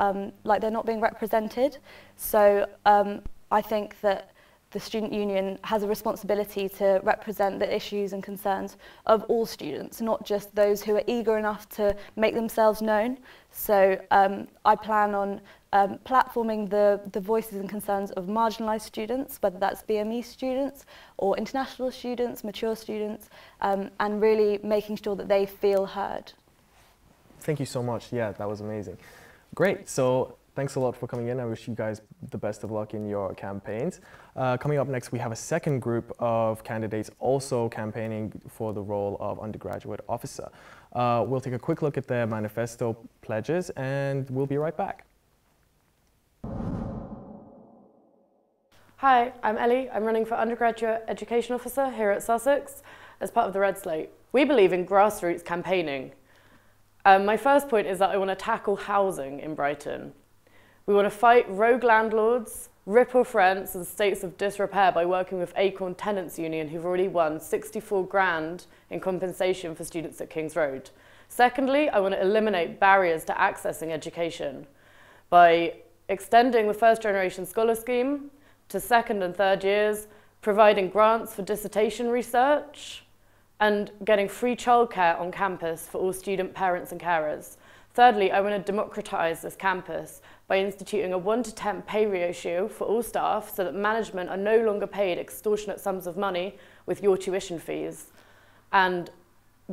like they're not being represented. So I think that the Student Union has a responsibility to represent the issues and concerns of all students, not just those who are eager enough to make themselves known. So I plan on platforming the voices and concerns of marginalised students, whether that's BME students or international students, mature students, and really making sure that they feel heard. Thank you so much. Yeah, that was amazing. Great. So thanks a lot for coming in. I wish you guys the best of luck in your campaigns. Coming up next, we have a second group of candidates also campaigning for the role of undergraduate officer. We'll take a quick look at their manifesto pledges and we'll be right back. Hi, I'm Ellie. I'm running for undergraduate education officer here at Sussex as part of the Red Slate. We believe in grassroots campaigning. My first point is that I want to tackle housing in Brighton. We want to fight rogue landlords, rip-off rents and states of disrepair by working with Acorn Tenants Union, who've already won 64 grand in compensation for students at King's Road. Secondly, I want to eliminate barriers to accessing education by extending the first generation scholar scheme to second and third years, providing grants for dissertation research, and getting free childcare on campus for all student parents and carers. Thirdly, I want to democratise this campus by instituting a 1-to-10 pay ratio for all staff so that management are no longer paid extortionate sums of money with your tuition fees, and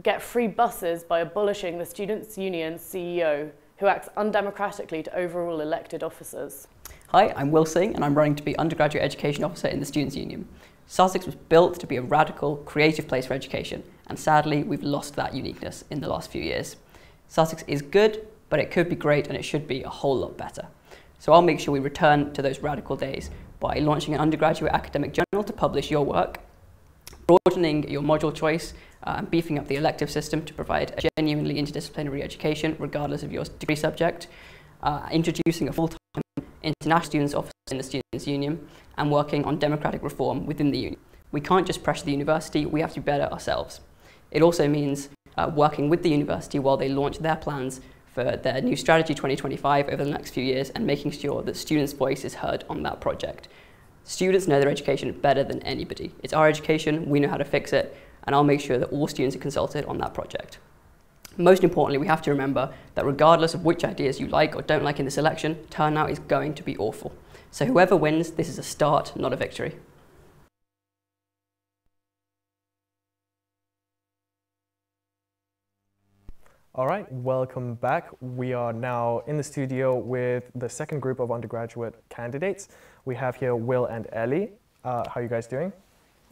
get free buses by abolishing the Students' Union CEO, who acts undemocratically to overrule elected officers. Hi, I'm Will Singh and I'm running to be Undergraduate Education Officer in the Students' Union. Sussex was built to be a radical, creative place for education, and sadly we've lost that uniqueness in the last few years. Sussex is good, but it could be great and it should be a whole lot better. So I'll make sure we return to those radical days by launching an undergraduate academic journal to publish your work, broadening your module choice, and beefing up the elective system to provide a genuinely interdisciplinary education regardless of your degree subject, introducing a full-time international students officer in the Students' Union, and working on democratic reform within the union. We can't just pressure the university, we have to be better ourselves. It also means working with the university while they launch their plans for their new strategy 2025 over the next few years and making sure that students' voice is heard on that project. Students know their education better than anybody. It's our education, we know how to fix it, and I'll make sure that all students are consulted on that project. Most importantly, we have to remember that regardless of which ideas you like or don't like in this election, turnout is going to be awful. So whoever wins, this is a start, not a victory. All right, welcome back. We are now in the studio with the second group of undergraduate candidates. We have here Will and Ellie. How are you guys doing?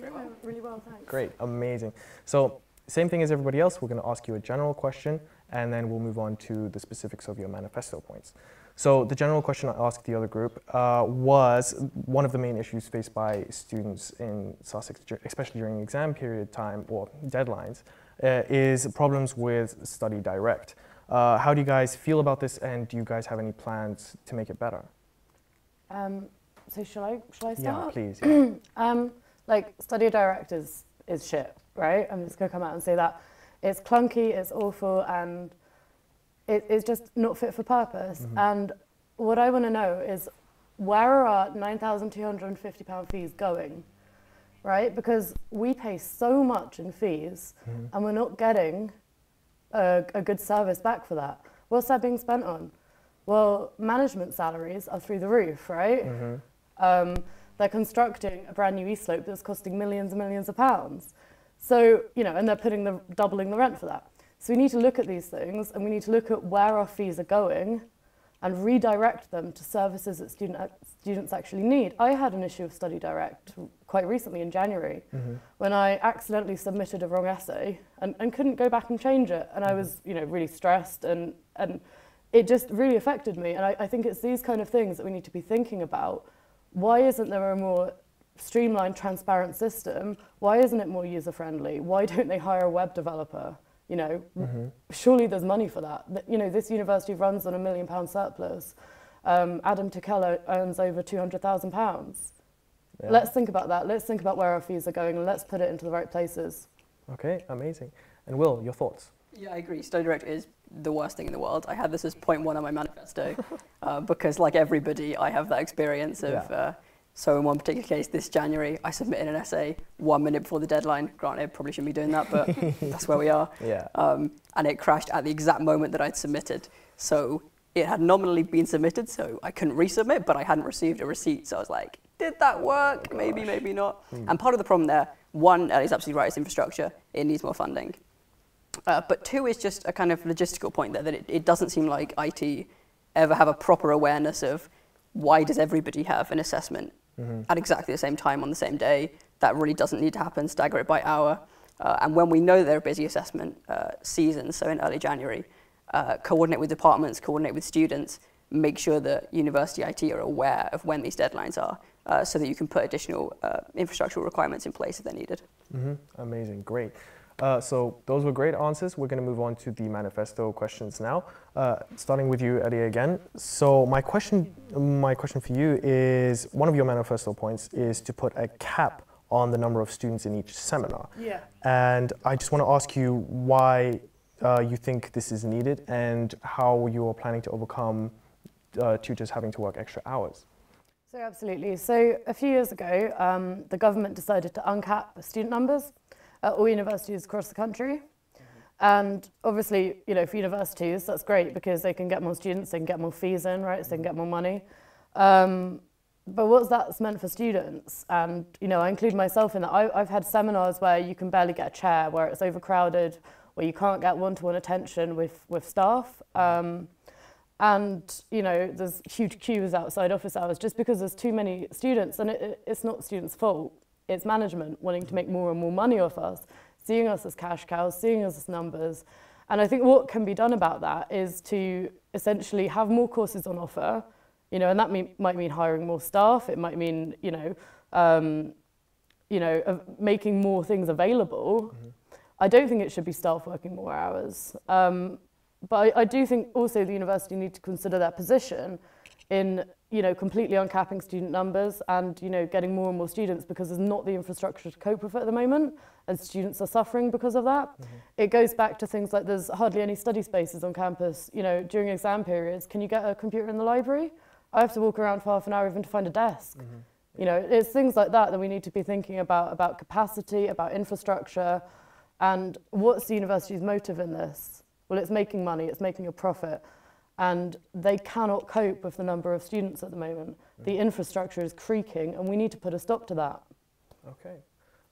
Really well, thanks. Great, amazing. So same thing as everybody else, we're going to ask you a general question and then we'll move on to the specifics of your manifesto points. So the general question I asked the other group was one of the main issues faced by students in Sussex, especially during exam period time or deadlines, is problems with study direct. How do you guys feel about this, and do you guys have any plans to make it better? So shall I start? Yeah, please. Yeah. Like study direct is shit, right? I'm just gonna come out and say that. It's clunky, it's awful, and it's just not fit for purpose. Mm-hmm. And what I want to know is, where are our £9,250 fees going? Right? Because we pay so much in fees, mm-hmm. and we're not getting a good service back for that. What's that being spent on? Well, management salaries are through the roof, right? Mm-hmm. They're constructing a brand new east slope that's costing millions and millions of pounds. So, you know, and they're doubling the rent for that. So we need to look at these things, and we need to look at where our fees are going and redirect them to services that students actually need. I had an issue of study direct quite recently in January, mm-hmm. when I accidentally submitted a wrong essay and couldn't go back and change it. And I was, you know, really stressed, and it just really affected me. And I think it's these kind of things that we need to be thinking about. Why isn't there a more streamlined, transparent system? Why isn't it more user-friendly? Why don't they hire a web developer? You know, mm-hmm. surely there's money for that. You know, this university runs on £1 million surplus. Adam Tikella earns over £200,000. Yeah. Let's think about that. Let's think about where our fees are going, and let's put it into the right places. Okay, amazing. And Will, your thoughts? Yeah, I agree. Study direct is the worst thing in the world. I had this as point 1 on my manifesto because, like everybody, I have that experience of. Yeah. So in one particular case, this January, I submitted an essay 1 minute before the deadline. Granted, probably shouldn't be doing that, but that's where we are. Yeah. And it crashed at the exact moment that I'd submitted. So it had nominally been submitted, so I couldn't resubmit, but I hadn't received a receipt. So I was like, did that work? Oh, maybe, maybe not. And part of the problem there, one, Ellie's absolutely right, it's infrastructure. It needs more funding. But two is just a kind of logistical point there, that it doesn't seem like IT ever have a proper awareness of why does everybody have an assessment mm-hmm. at exactly the same time on the same day. That really doesn't need to happen, stagger it by hour. And when we know there are busy assessment seasons, so in early January, coordinate with departments, coordinate with students, make sure that university IT are aware of when these deadlines are, so that you can put additional infrastructural requirements in place if they're needed. Mm-hmm. Amazing, great. So those were great answers. We're going to move on to the manifesto questions now, starting with you, Eddie, again. So my question for you is, one of your manifesto points is to put a cap on the number of students in each seminar. Yeah. And I just want to ask you why you think this is needed and how you are planning to overcome tutors having to work extra hours. So absolutely. So a few years ago, the government decided to uncap student numbers at all universities across the country. And obviously, you know, for universities, that's great because they can get more students, they can get more fees in, right? So they can get more money. But what's that's meant for students? And, you know, I include myself in that. I've had seminars where you can barely get a chair, where it's overcrowded, where you can't get one-to-one attention with staff. And, you know, there's huge queues outside office hours just because there's too many students, and it's not students' fault. It's management wanting to make more and more money off us, seeing us as cash cows, seeing us as numbers. And I think what can be done about that is to essentially have more courses on offer, you know, and that might mean hiring more staff. It might mean, making more things available. I don't think it should be staff working more hours. But I do think also the university need to consider their position in, you know, completely uncapping student numbers and, you know, getting more and more students, because there's not the infrastructure to cope with it at the moment, and students are suffering because of that. It goes back to things like there's hardly any study spaces on campus. You know, during exam periods, can you get a computer in the library? I have to walk around for half an hour even to find a desk. You know, it's things like that we need to be thinking about capacity, about infrastructure, and what's the university's motive in this? Well, it's making money, it's making a profit, and they cannot cope with the number of students at the moment. The infrastructure is creaking, and we need to put a stop to that. Okay.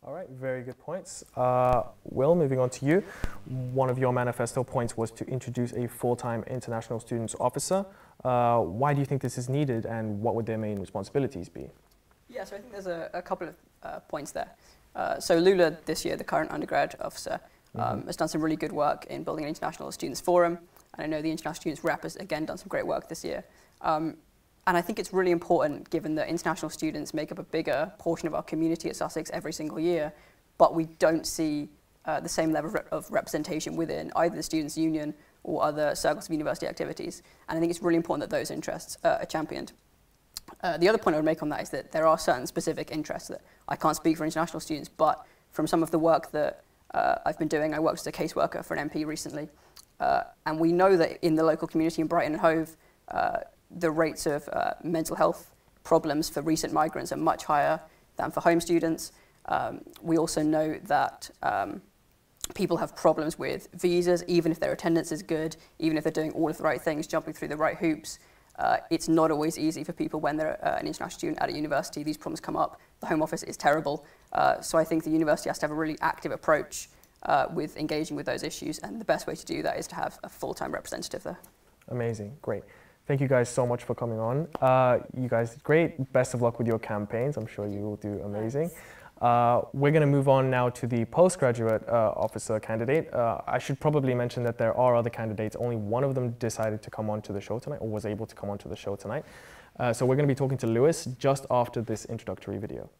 All right, very good points. Will, moving on to you. One of your manifesto points was to introduce a full-time international students officer. Why do you think this is needed, and what would their main responsibilities be? Yeah, so I think there's a couple of points there. So Lula, this year, the current undergrad officer, has done some really good work in building an international students forum. And I know the international students rep has, again, done some great work this year. And I think it's really important, given that international students make up a bigger portion of our community at Sussex every single year, but we don't see the same level of representation within either the Students' Union or other circles of university activities. And I think it's really important that those interests are championed. The other point I would make on that is that there are certain specific interests that I can't speak for international students, but from some of the work that I've been doing, I worked as a caseworker for an MP recently, and we know that in the local community in Brighton and Hove, the rates of mental health problems for recent migrants are much higher than for home students. We also know that people have problems with visas, even if their attendance is good, even if they're doing all of the right things, jumping through the right hoops. It's not always easy for people when they're an international student at a university. These problems come up. The Home Office is terrible. So I think the university has to have a really active approach with engaging with those issues, and the best way to do that is to have a full-time representative there. Amazing, great. Thank you guys so much for coming on. You guys did great. Best of luck with your campaigns. I'm sure you will do amazing. We're going to move on now to the postgraduate officer candidate. I should probably mention that there are other candidates. Only one of them decided to come onto the show tonight, or was able to come onto the show tonight. So we're going to be talking to Lewis just after this introductory video.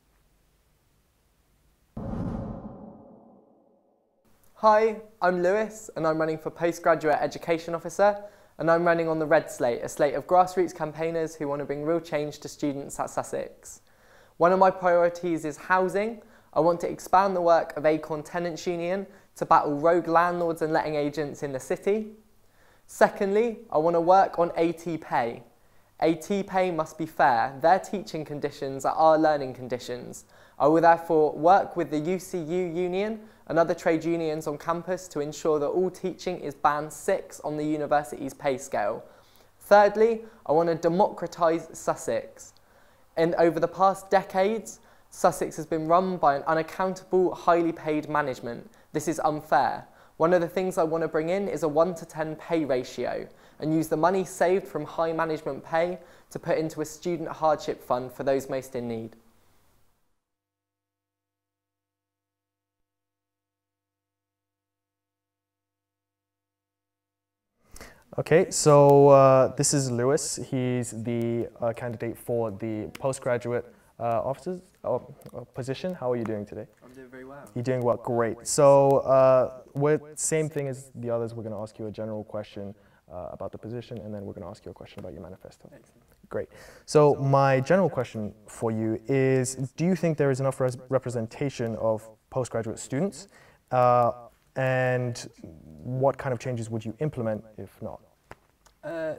Hi, I'm Lewis, and I'm running for Postgraduate Education Officer, and I'm running on the Red Slate, a slate of grassroots campaigners who want to bring real change to students at Sussex. One of my priorities is housing. I want to expand the work of Acorn Tenants Union to battle rogue landlords and letting agents in the city. Secondly, I want to work on AT pay. AT pay must be fair. Their teaching conditions are our learning conditions. I will therefore work with the UCU union and other trade unions on campus to ensure that all teaching is band 6 on the university's pay scale. Thirdly, I want to democratise Sussex. And over the past decades, Sussex has been run by an unaccountable, highly paid management. This is unfair. One of the things I want to bring in is a 1-to-10 pay ratio and use the money saved from high management pay to put into a student hardship fund for those most in need. Okay, so this is Lewis. He's the candidate for the postgraduate officers position. How are you doing today? I'm doing very well. You're doing well, great. So same thing as the others. We're going to ask you a general question about the position, and then we're going to ask you a question about your manifesto. Excellent. Great. So my general question for you is, do you think there is enough representation of postgraduate students? And what kind of changes would you implement if not?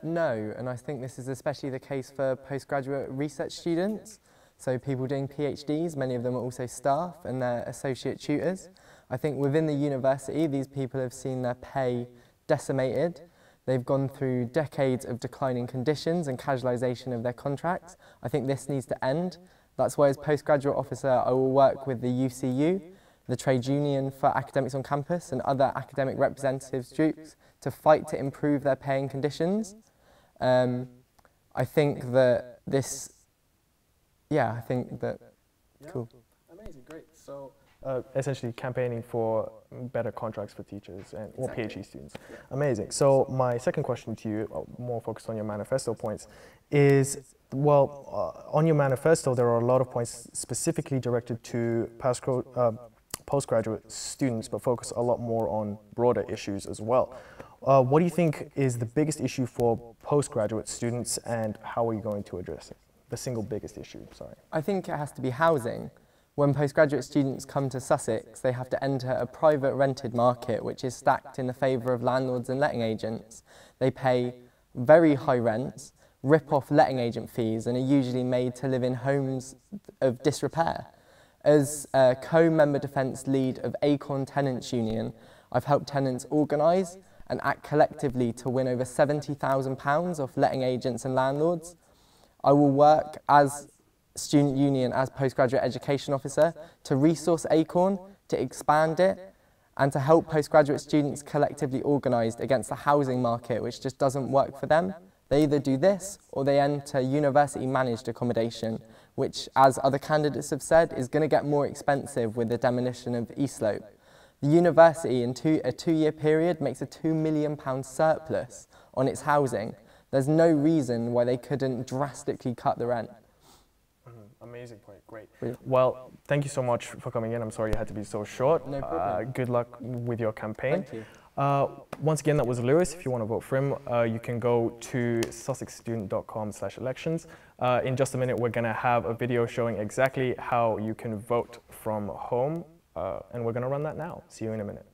No, and I think this is especially the case for postgraduate research students. So people doing PhDs, many of them are also staff and they're associate tutors. I think within the university, these people have seen their pay decimated. They've gone through decades of declining conditions and casualisation of their contracts. I think this needs to end. That's why as postgraduate officer, I will work with the UCU, the trade union for academics on campus and other academic representatives groups to fight to improve their pay and conditions. I think that this, yeah, I think that, yeah. Cool. Amazing, great. So essentially campaigning for better contracts for teachers and or PhD students. Yeah. Amazing. So my second question to you, more focused on your manifesto points, is, well, on your manifesto there are a lot of points specifically directed to postgraduate students, but focus a lot more on broader issues as well. What do you think is the biggest issue for postgraduate students, and how are you going to address it? The single biggest issue, sorry. I think it has to be housing. When postgraduate students come to Sussex, they have to enter a private rented market which is stacked in the favour of landlords and letting agents. They pay very high rents, rip off letting agent fees, and are usually made to live in homes of disrepair. As a co-member defence lead of Acorn Tenants Union, I've helped tenants organise and act collectively to win over £70,000 off letting agents and landlords. I will work as Student Union as Postgraduate Education Officer to resource Acorn, to expand it, and to help postgraduate students collectively organised against the housing market, which just doesn't work for them. They either do this or they enter university managed accommodation, which, as other candidates have said, is going to get more expensive with the demolition of East Slope. The university in a two-year period makes a £2 million surplus on its housing. There's no reason why they couldn't drastically cut the rent. Amazing point, great. Well, thank you so much for coming in. I'm sorry you had to be so short. No problem. Good luck with your campaign. Thank you. Once again, that was Lewis. If you want to vote for him, you can go to sussexstudent.com/elections. In just a minute, we're going to have a video showing exactly how you can vote from home, and we're going to run that now. See you in a minute.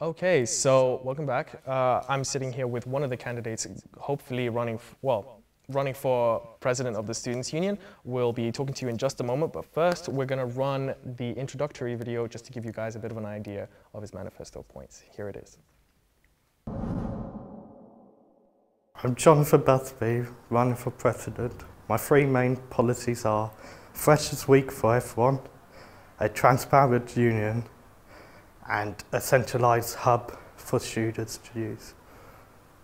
Okay, so welcome back. I'm sitting here with one of the candidates, hopefully running for president of the Students' Union. We'll be talking to you in just a moment, but first we're going to run the introductory video just to give you guys a bit of an idea of his manifesto points. Here it is. I'm Jonathan Busby, running for president. My three main policies are Freshers Week for everyone, a transparent union, and a centralised hub for students to use.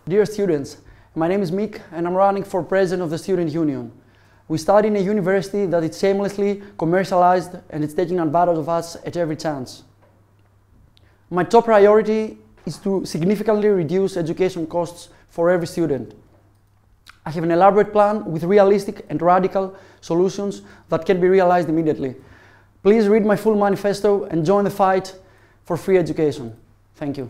Dear students, my name is Mick and I'm running for president of the Student Union. We study in a university that is shamelessly commercialized and it's taking advantage of us at every chance. My top priority is to significantly reduce education costs for every student. I have an elaborate plan with realistic and radical solutions that can be realized immediately. Please read my full manifesto and join the fight for free education. Thank you.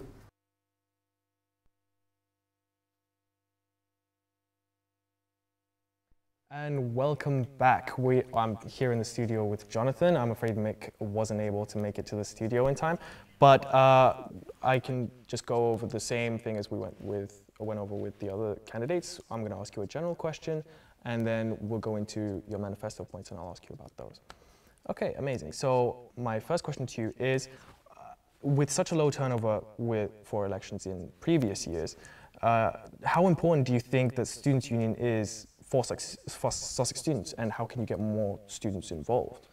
And welcome back. I'm here in the studio with Jonathan. I'm afraid Mick wasn't able to make it to the studio in time, but I can just go over the same thing as we went over with the other candidates. I'm going to ask you a general question, and then we'll go into your manifesto points, and I'll ask you about those. Okay, amazing. So my first question to you is, with such a low turnover for elections in previous years, how important do you think the Students' Union is for Sussex students, and how can you get more students involved?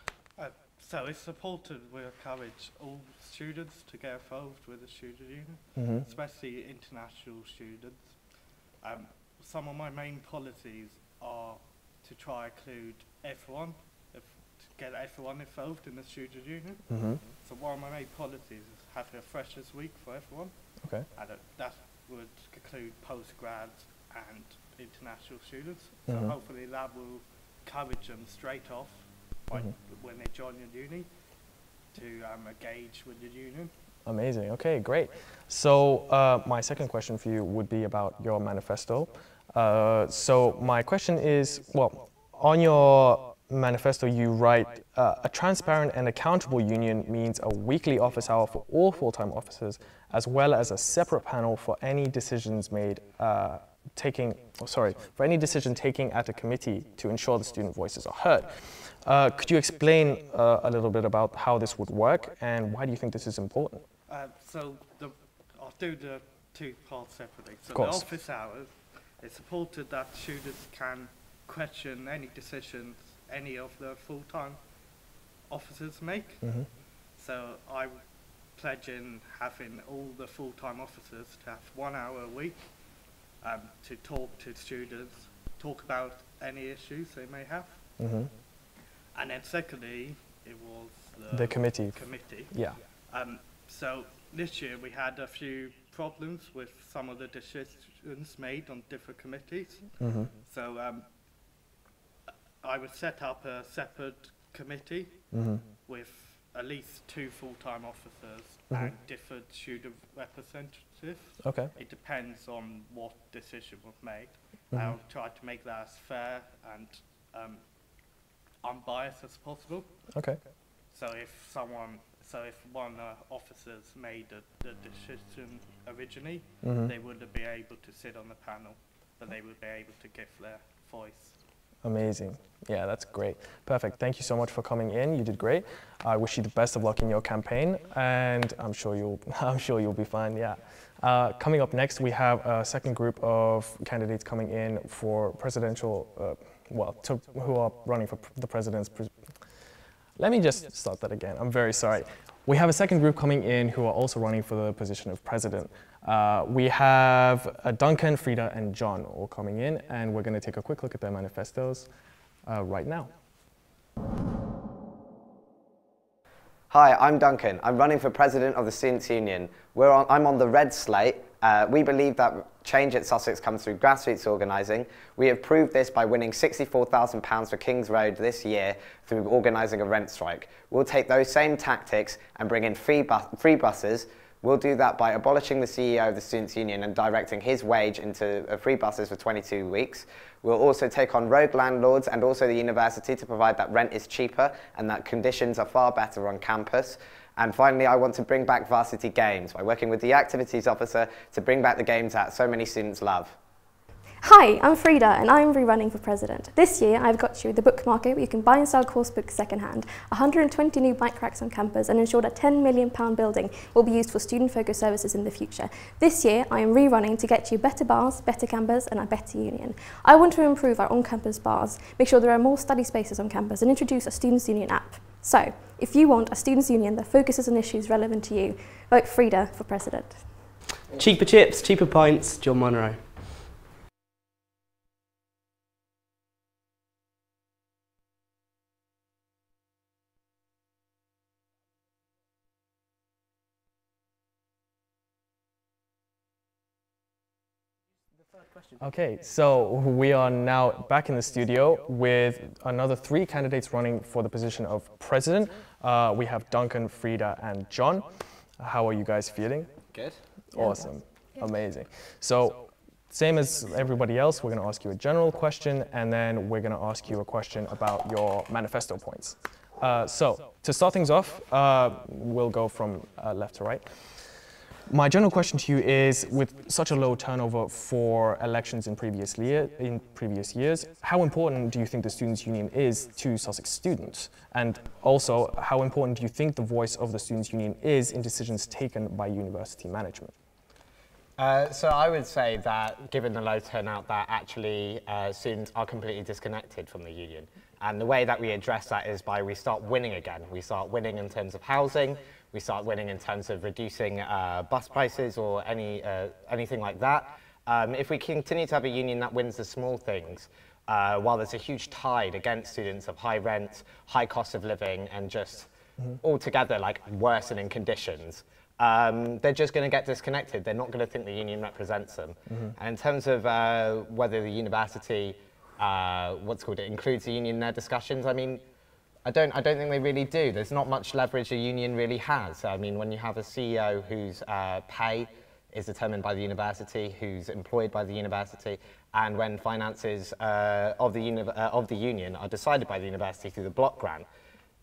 So it's supported, we encourage all students to get involved with the student union, especially international students. Some of my main policies are to try include everyone, to get everyone involved in the student union. So one of my main policies is having a freshers week for everyone. Okay. And that would include postgrads and international students. So hopefully that will encourage them straight off when they join the uni to engage with the union. Amazing. Okay, great. So my second question for you would be about your manifesto. So my question is, well, on your manifesto you write, a transparent and accountable union means a weekly office hour for all full-time officers, as well as a separate panel for any decisions made for any decision taking at a committee to ensure the student voices are heard. Could you explain a little bit about how this would work and why do you think this is important? So I'll do the two parts separately. So the office hours, it's supported that students can question any decisions any of the full-time officers make. So I pledge in having all the full-time officers to have 1 hour a week to talk to students, talk about any issues they may have. And then secondly, it was the committee. Yeah. So this year we had a few problems with some of the decisions made on different committees. So I would set up a separate committee with at least 2 full-time officers and different student representatives. Okay. It depends on what decision was made. I'll try to make that as fair and unbiased as possible. Okay. So if one officers made the decision originally, they wouldn't be able to sit on the panel, but they would be able to give their voice. Amazing. Yeah, that's great. Perfect. Thank you so much for coming in. You did great. I wish you the best of luck in your campaign, and I'm sure you'll be fine. Yeah. Coming up next, we have a second group of candidates coming in for presidential, who are running for the president's. Let me just start that again. I'm very sorry. We have a second group coming in who are also running for the position of president. We have Duncan, Frida, and John all coming in, and we're going to take a quick look at their manifestos right now. Hi, I'm Duncan. I'm running for president of the Students' Union. I'm on the red slate. We believe that change at Sussex comes through grassroots organising. We have proved this by winning £64,000 for King's Road this year through organising a rent strike. We'll take those same tactics and bring in free buses. We'll do that by abolishing the CEO of the Students' Union and directing his wage into free buses for 22 weeks. We'll also take on rogue landlords and also the university to provide that rent is cheaper and that conditions are far better on campus. And finally, I want to bring back varsity games by working with the activities officer to bring back the games that so many students love. Hi, I'm Frida and I'm rerunning for president. This year I've got you the book market where you can buy and sell course books secondhand, 120 new bike racks on campus and ensure that £10 million building will be used for student-focused services in the future. This year I am rerunning to get you better bars, better campus and a better union. I want to improve our on-campus bars, make sure there are more study spaces on campus and introduce a Students' Union app. So, if you want a Students' Union that focuses on issues relevant to you, vote Frida for president. Cheaper chips, cheaper pints, John Monroe. Okay, so we are now back in the studio with another 3 candidates running for the position of president. We have Duncan, Frida, and John. How are you guys feeling? Good. Awesome. Amazing. So, same as everybody else, we're going to ask you a general question, and then we're going to ask you a question about your manifesto points. So, to start things off, we'll go from left to right. My general question to you is, with such a low turnover for elections in previous years, how important do you think the Students' Union is to Sussex students? And also, how important do you think the voice of the Students' Union is in decisions taken by university management? So I would say that, given the low turnout, that actually students are completely disconnected from the union. And the way that we address that is by we start winning again. We start winning in terms of housing, we start winning in terms of reducing bus prices or anything like that. If we continue to have a union that wins the small things, while there's a huge tide against students of high rent, high cost of living, and just altogether like worsening conditions, they're just going to get disconnected. They're not going to think the union represents them. And in terms of whether the university, includes the union in their discussions, I mean, I don't think they really do. There's not much leverage a union really has. I mean, when you have a CEO whose pay is determined by the university, who's employed by the university, and when finances of the union are decided by the university through the block grant,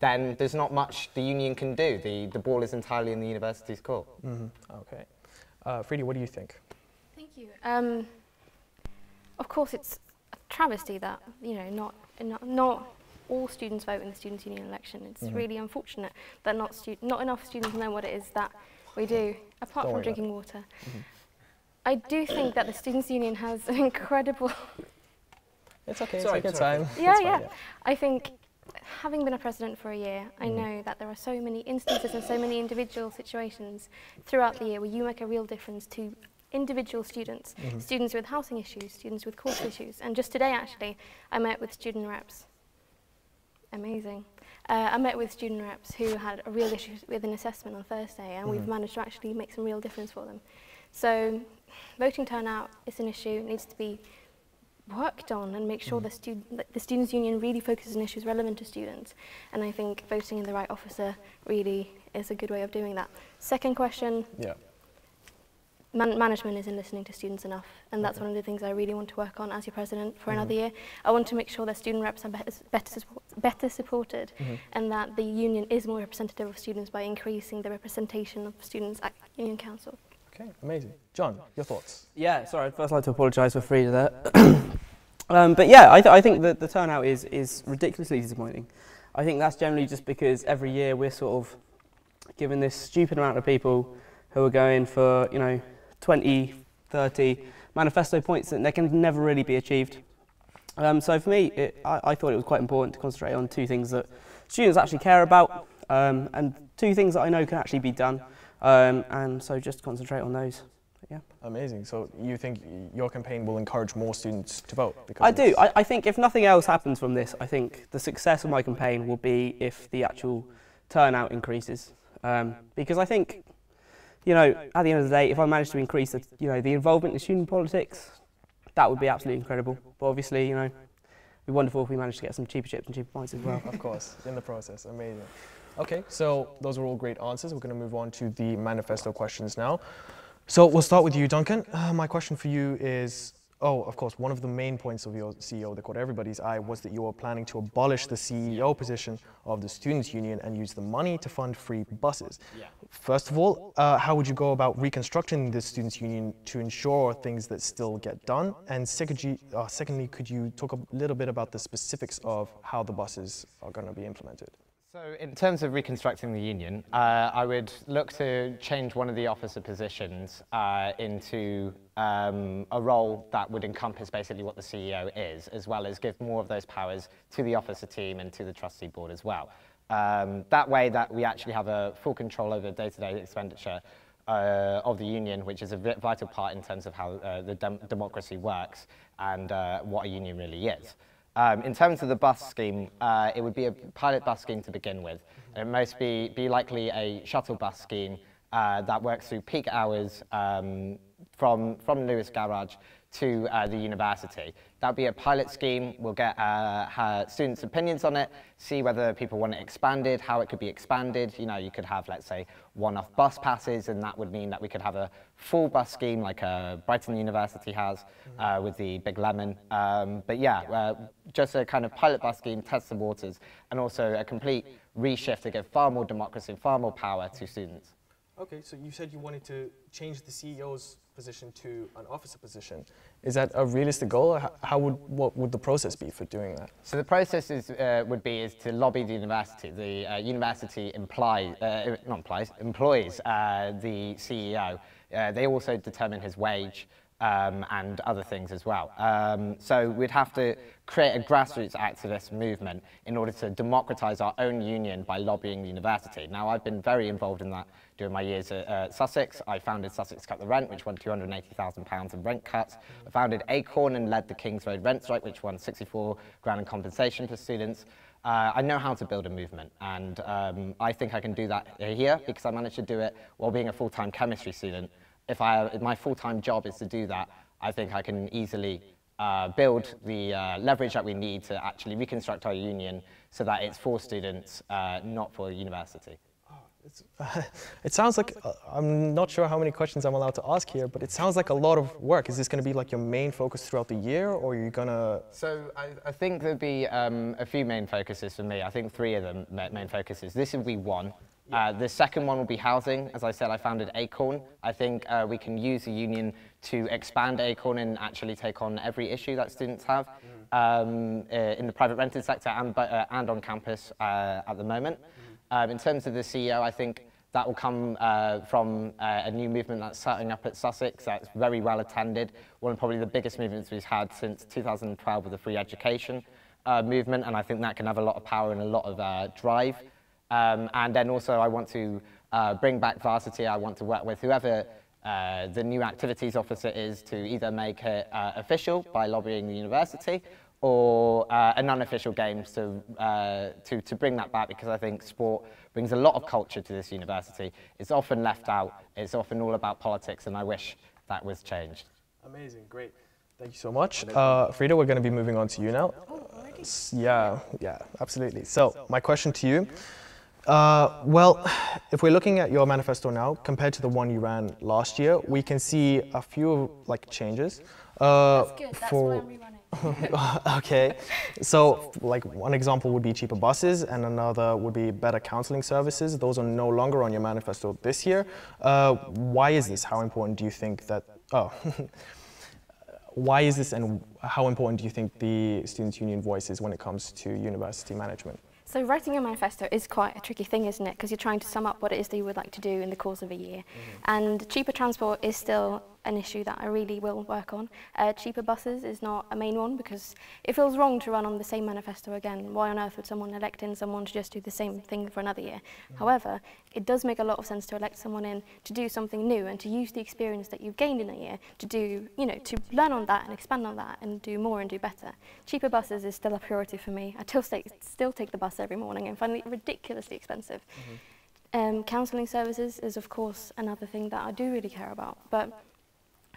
then there's not much the union can do. The ball is entirely in the university's court. Okay. Frida, what do you think? Thank you. Of course, it's a travesty that, you know, not all students vote in the Students' Union election. It's really unfortunate that not enough students know what it is that we do, apart from drinking water. I do think that the Students' Union has an incredible... It's okay, take your time. Yeah. I think, having been a president for a year, I know that there are so many instances and so many individual situations throughout the year where you make a real difference to individual students, students with housing issues, students with course issues. And just today, actually, I met with student reps. Amazing. I met with student reps who had a real issue with an assessment on Thursday, and we've managed to actually make some real difference for them. So voting turnout is an issue, it needs to be worked on and make sure the Students' Union really focuses on issues relevant to students. And I think voting in the right officer really is a good way of doing that. Second question. Yeah. Management isn't listening to students enough, and that's one of the things I really want to work on as your president for another year. I want to make sure that student reps are better supported, and that the union is more representative of students by increasing the representation of students at Union Council. Okay, amazing. John, your thoughts? Yeah, sorry, I'd first like to apologise for Frida there. But yeah, I think that the turnout is ridiculously disappointing. I think that's generally just because every year we're sort of given this stupid amount of people who are going for, you know, 20, 30 manifesto points that they can never really be achieved. So for me, I thought it was quite important to concentrate on two things that students actually care about, and two things that I know can actually be done, and so just concentrate on those. Yeah. Amazing. So you think your campaign will encourage more students to vote? I do. I think if nothing else happens from this, I think the success of my campaign will be if the actual turnout increases, because I think, you know, at the end of the day, if I manage to increase the, you know, the involvement in student politics, that would be absolutely incredible. But obviously, you know, it'd be wonderful if we managed to get some cheaper chips and cheaper points as well. Of course, in the process. Amazing. Okay, so those are all great answers. We're going to move on to the manifesto questions now. So we'll start with you, Duncan. My question for you is, of course, one of the main points of your CEO that caught everybody's eye was that you were planning to abolish the CEO position of the Students' Union and use the money to fund free buses. Yeah. First of all, how would you go about reconstructing the Students' Union to ensure things that still get done? And secondly, could you talk a little bit about the specifics of how the buses are going to be implemented? So in terms of reconstructing the union, I would look to change one of the officer positions into a role that would encompass basically what the CEO is, as well as give more of those powers to the officer team and to the trustee board as well. That way that we actually have a full control over day-to-day expenditure of the union, which is a vital part in terms of how the democracy works and what a union really is. In terms of the bus scheme, it would be a pilot bus scheme to begin with. It must be likely a shuttle bus scheme that works through peak hours from Lewis Garage to the university. That would be a pilot scheme. We'll get students' opinions on it, see whether people want it expanded, how it could be expanded. You know, you could have, let's say, one-off bus passes, and that would mean that we could have a full bus scheme like Brighton University has with the Big Lemon. But yeah, just a kind of pilot bus scheme, test the waters, and also a complete reshift to give far more democracy, far more power to students. Okay, so you said you wanted to change the CEO's position to an officer position. Is that a realistic goal? What would the process be for doing that? So the process is to lobby the university. The university employs the CEO. They also determine his wage and other things as well. So we'd have to create a grassroots activist movement in order to democratise our own union by lobbying the university. Now, I've been very involved in that during my years at Sussex. I founded Sussex Cut the Rent, which won £280,000 in rent cuts. I founded Acorn and led the Kings Road rent strike, which won 64 grand in compensation for students. I know how to build a movement, and I think I can do that here because I managed to do it while being a full-time chemistry student. If my full-time job is to do that, I think I can easily build the leverage that we need to actually reconstruct our union so that it's for students, not for university. It sounds like, I'm not sure how many questions I'm allowed to ask here, but it sounds like a lot of work. Is this going to be like your main focus throughout the year, or are you going to... So I think there'll be a few main focuses for me. I think 3 of them main focuses. This will be one. The second one will be housing. As I said, I founded Acorn. I think we can use the union to expand Acorn and actually take on every issue that students have in the private rented sector and on campus at the moment. In terms of the CEO, I think that will come from a new movement that's starting up at Sussex that's very well attended. One of probably the biggest movements we've had since 2012 with the free education movement, and I think that can have a lot of power and a lot of drive. And then also I want to bring back varsity. I want to work with whoever the new activities officer is to either make it official by lobbying the university or a non-official games to bring that back, because I think sport brings a lot of culture to this university. It's often left out. It's often all about politics, and I wish that was changed. Amazing, great. Thank you so much. Frida, we're going to be moving on to you now. Yeah, absolutely. So my question to you, well, if we're looking at your manifesto now, compared to the one you ran last year, we can see a few changes. That's good, that's why I'm rerunning. Okay, so like one example would be cheaper buses, and another would be better counselling services. Those are no longer on your manifesto this year. Why is this? How important do you think that... Why is this, and how important do you think the Students' Union voice is when it comes to university management? So writing a manifesto is quite a tricky thing, isn't it? Because you're trying to sum up what it is that you would like to do in the course of a year. And cheaper transport is still an issue that I really will work on. Cheaper buses is not a main one, because it feels wrong to run on the same manifesto again. Why on earth would someone elect in someone to just do the same thing for another year? However, it does make a lot of sense to elect someone in to do something new and to use the experience that you've gained in a year to do, to learn on that and expand on that and do more and do better. Cheaper buses is still a priority for me. I still take the bus every morning and find it ridiculously expensive. Counselling services is, of course, another thing that I do really care about. But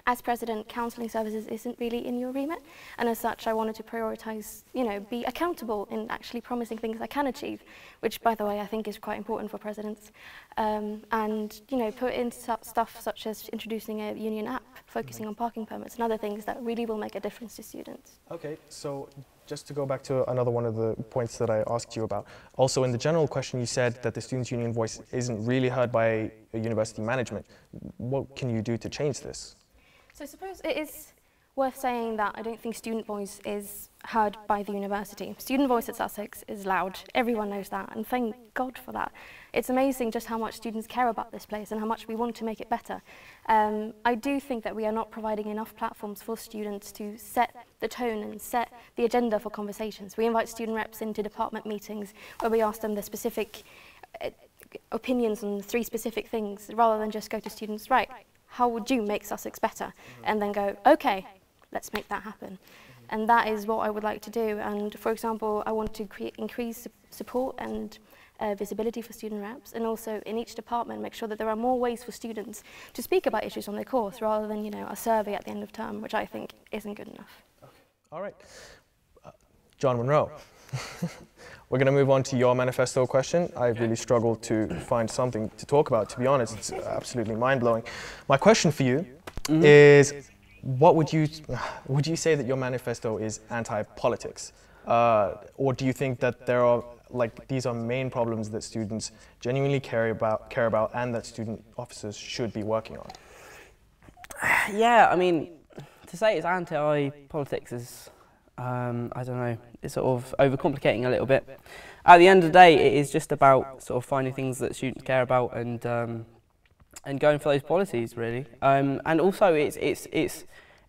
as president, counselling services isn't really in your remit, and as such I wanted to prioritise, be accountable in actually promising things I can achieve, which, by the way, I think is quite important for presidents, and put in stuff such as introducing a union app, focusing on parking permits and other things that really will make a difference to students. Okay, so just to go back to another one of the points that I asked you about, also in the general question you said that the Students' Union voice isn't really heard by university management. What can you do to change this? So I suppose it is worth saying that I don't think student voice is heard by the university. Student voice at Sussex is loud, everyone knows that, and thank God for that. It's amazing just how much students care about this place and how much we want to make it better. I do think that we are not providing enough platforms for students to set the tone and set the agenda for conversations. We invite student reps into department meetings where we ask them the specific opinions on 3 specific things, rather than just go to students, right, how would you make Sussex better? And then go, okay, let's make that happen. And that is what I would like to do. And for example, I want to increase support and visibility for student reps, and also in each department make sure that there are more ways for students to speak about issues on their course, rather than a survey at the end of term, which I think isn't good enough. Okay. All right. John Monroe. We're going to move on to your manifesto question. I've really struggled to find something to talk about, to be honest. It's absolutely mind-blowing. My question for you is, what would you say that your manifesto is anti-politics? Or do you think that there are, these are main problems that students genuinely care about and that student officers should be working on? Yeah, I mean, to say it's anti-politics is, I don't know, it's sort of overcomplicating a little bit. At the end of the day, it is just about sort of finding things that students care about and going for those policies, really. And also, it's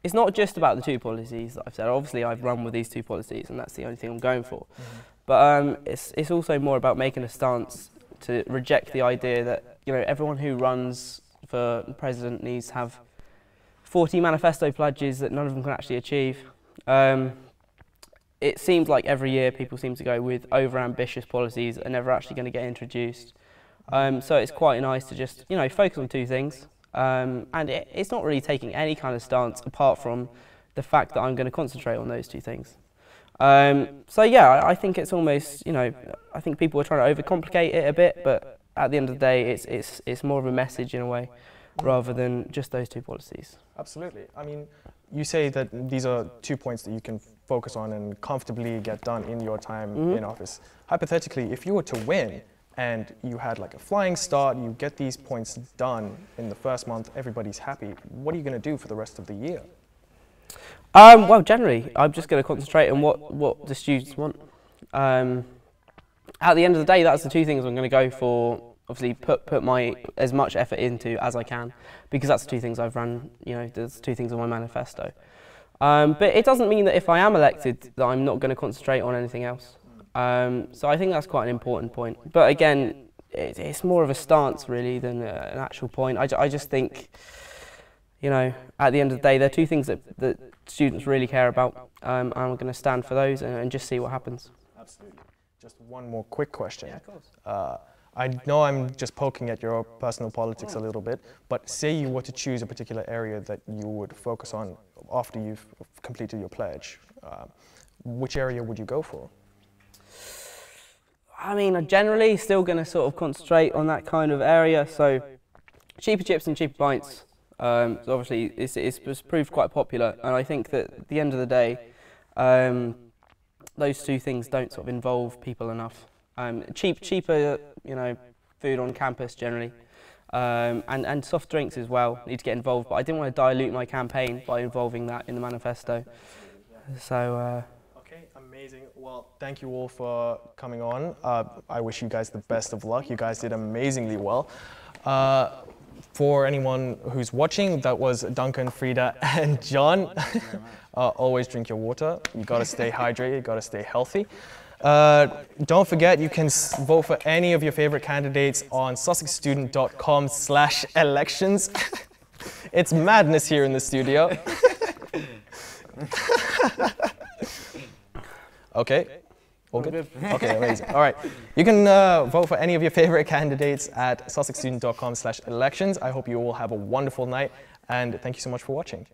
it's not just about the two policies that I've said. Obviously, I've run with these two policies, and that's the only thing I'm going for. But it's also more about making a stance to reject the idea that, you know, everyone who runs for president needs to have 40 manifesto pledges that none of them can actually achieve. It seems like every year people seem to go with over-ambitious policies that are never actually going to get introduced. So it's quite nice to just, you know, focus on two things. And it's not really taking any kind of stance apart from the fact that I'm going to concentrate on those two things. So yeah, I think it's almost, you know, I think people are trying to overcomplicate it a bit, but at the end of the day, it's more of a message in a way, rather than just those two policies. Absolutely. I mean, you say that these are 2 points that you can focus on and comfortably get done in your time in office. Hypothetically, if you were to win and you had like a flying start, you get these points done in the first month, everybody's happy, what are you going to do for the rest of the year? Well, generally, I'm just going to concentrate on what the students want. At the end of the day, that's the two things I'm going to go for. Obviously, put my as much effort into as I can, because that's the two things I've run. You know, there's two things on my manifesto. But it doesn't mean that if I am elected, that I'm not going to concentrate on anything else. So I think that's quite an important point. But again, it's more of a stance really than an actual point. I just think, you know, at the end of the day, there are two things that students really care about, and I'm going to stand for those and just see what happens. Absolutely. Just one more quick question. Yeah, of course. I know I'm just poking at your personal politics a little bit, but say you were to choose a particular area that you would focus on after you've completed your pledge. Which area would you go for? I mean, I'm generally still going to sort of concentrate on that kind of area. So cheaper chips and cheaper pints. So obviously, it's proved quite popular, and I think that at the end of the day, those two things don't sort of involve people enough. Cheaper, you know, food on campus generally, and soft drinks as well need to get involved. But I didn't want to dilute my campaign by involving that in the manifesto. So. Okay, amazing. Well, thank you all for coming on. I wish you guys the best of luck. You guys did amazingly well. For anyone who's watching, that was Duncan, Frida, and John. Always drink your water. You got to stay hydrated. You got to stay healthy. Don't forget, you can vote for any of your favorite candidates on sussexstudent.com/elections. It's madness here in the studio. Okay. All good? Okay, amazing. All right. You can vote for any of your favorite candidates at sussexstudent.com/elections. I hope you all have a wonderful night, and thank you so much for watching.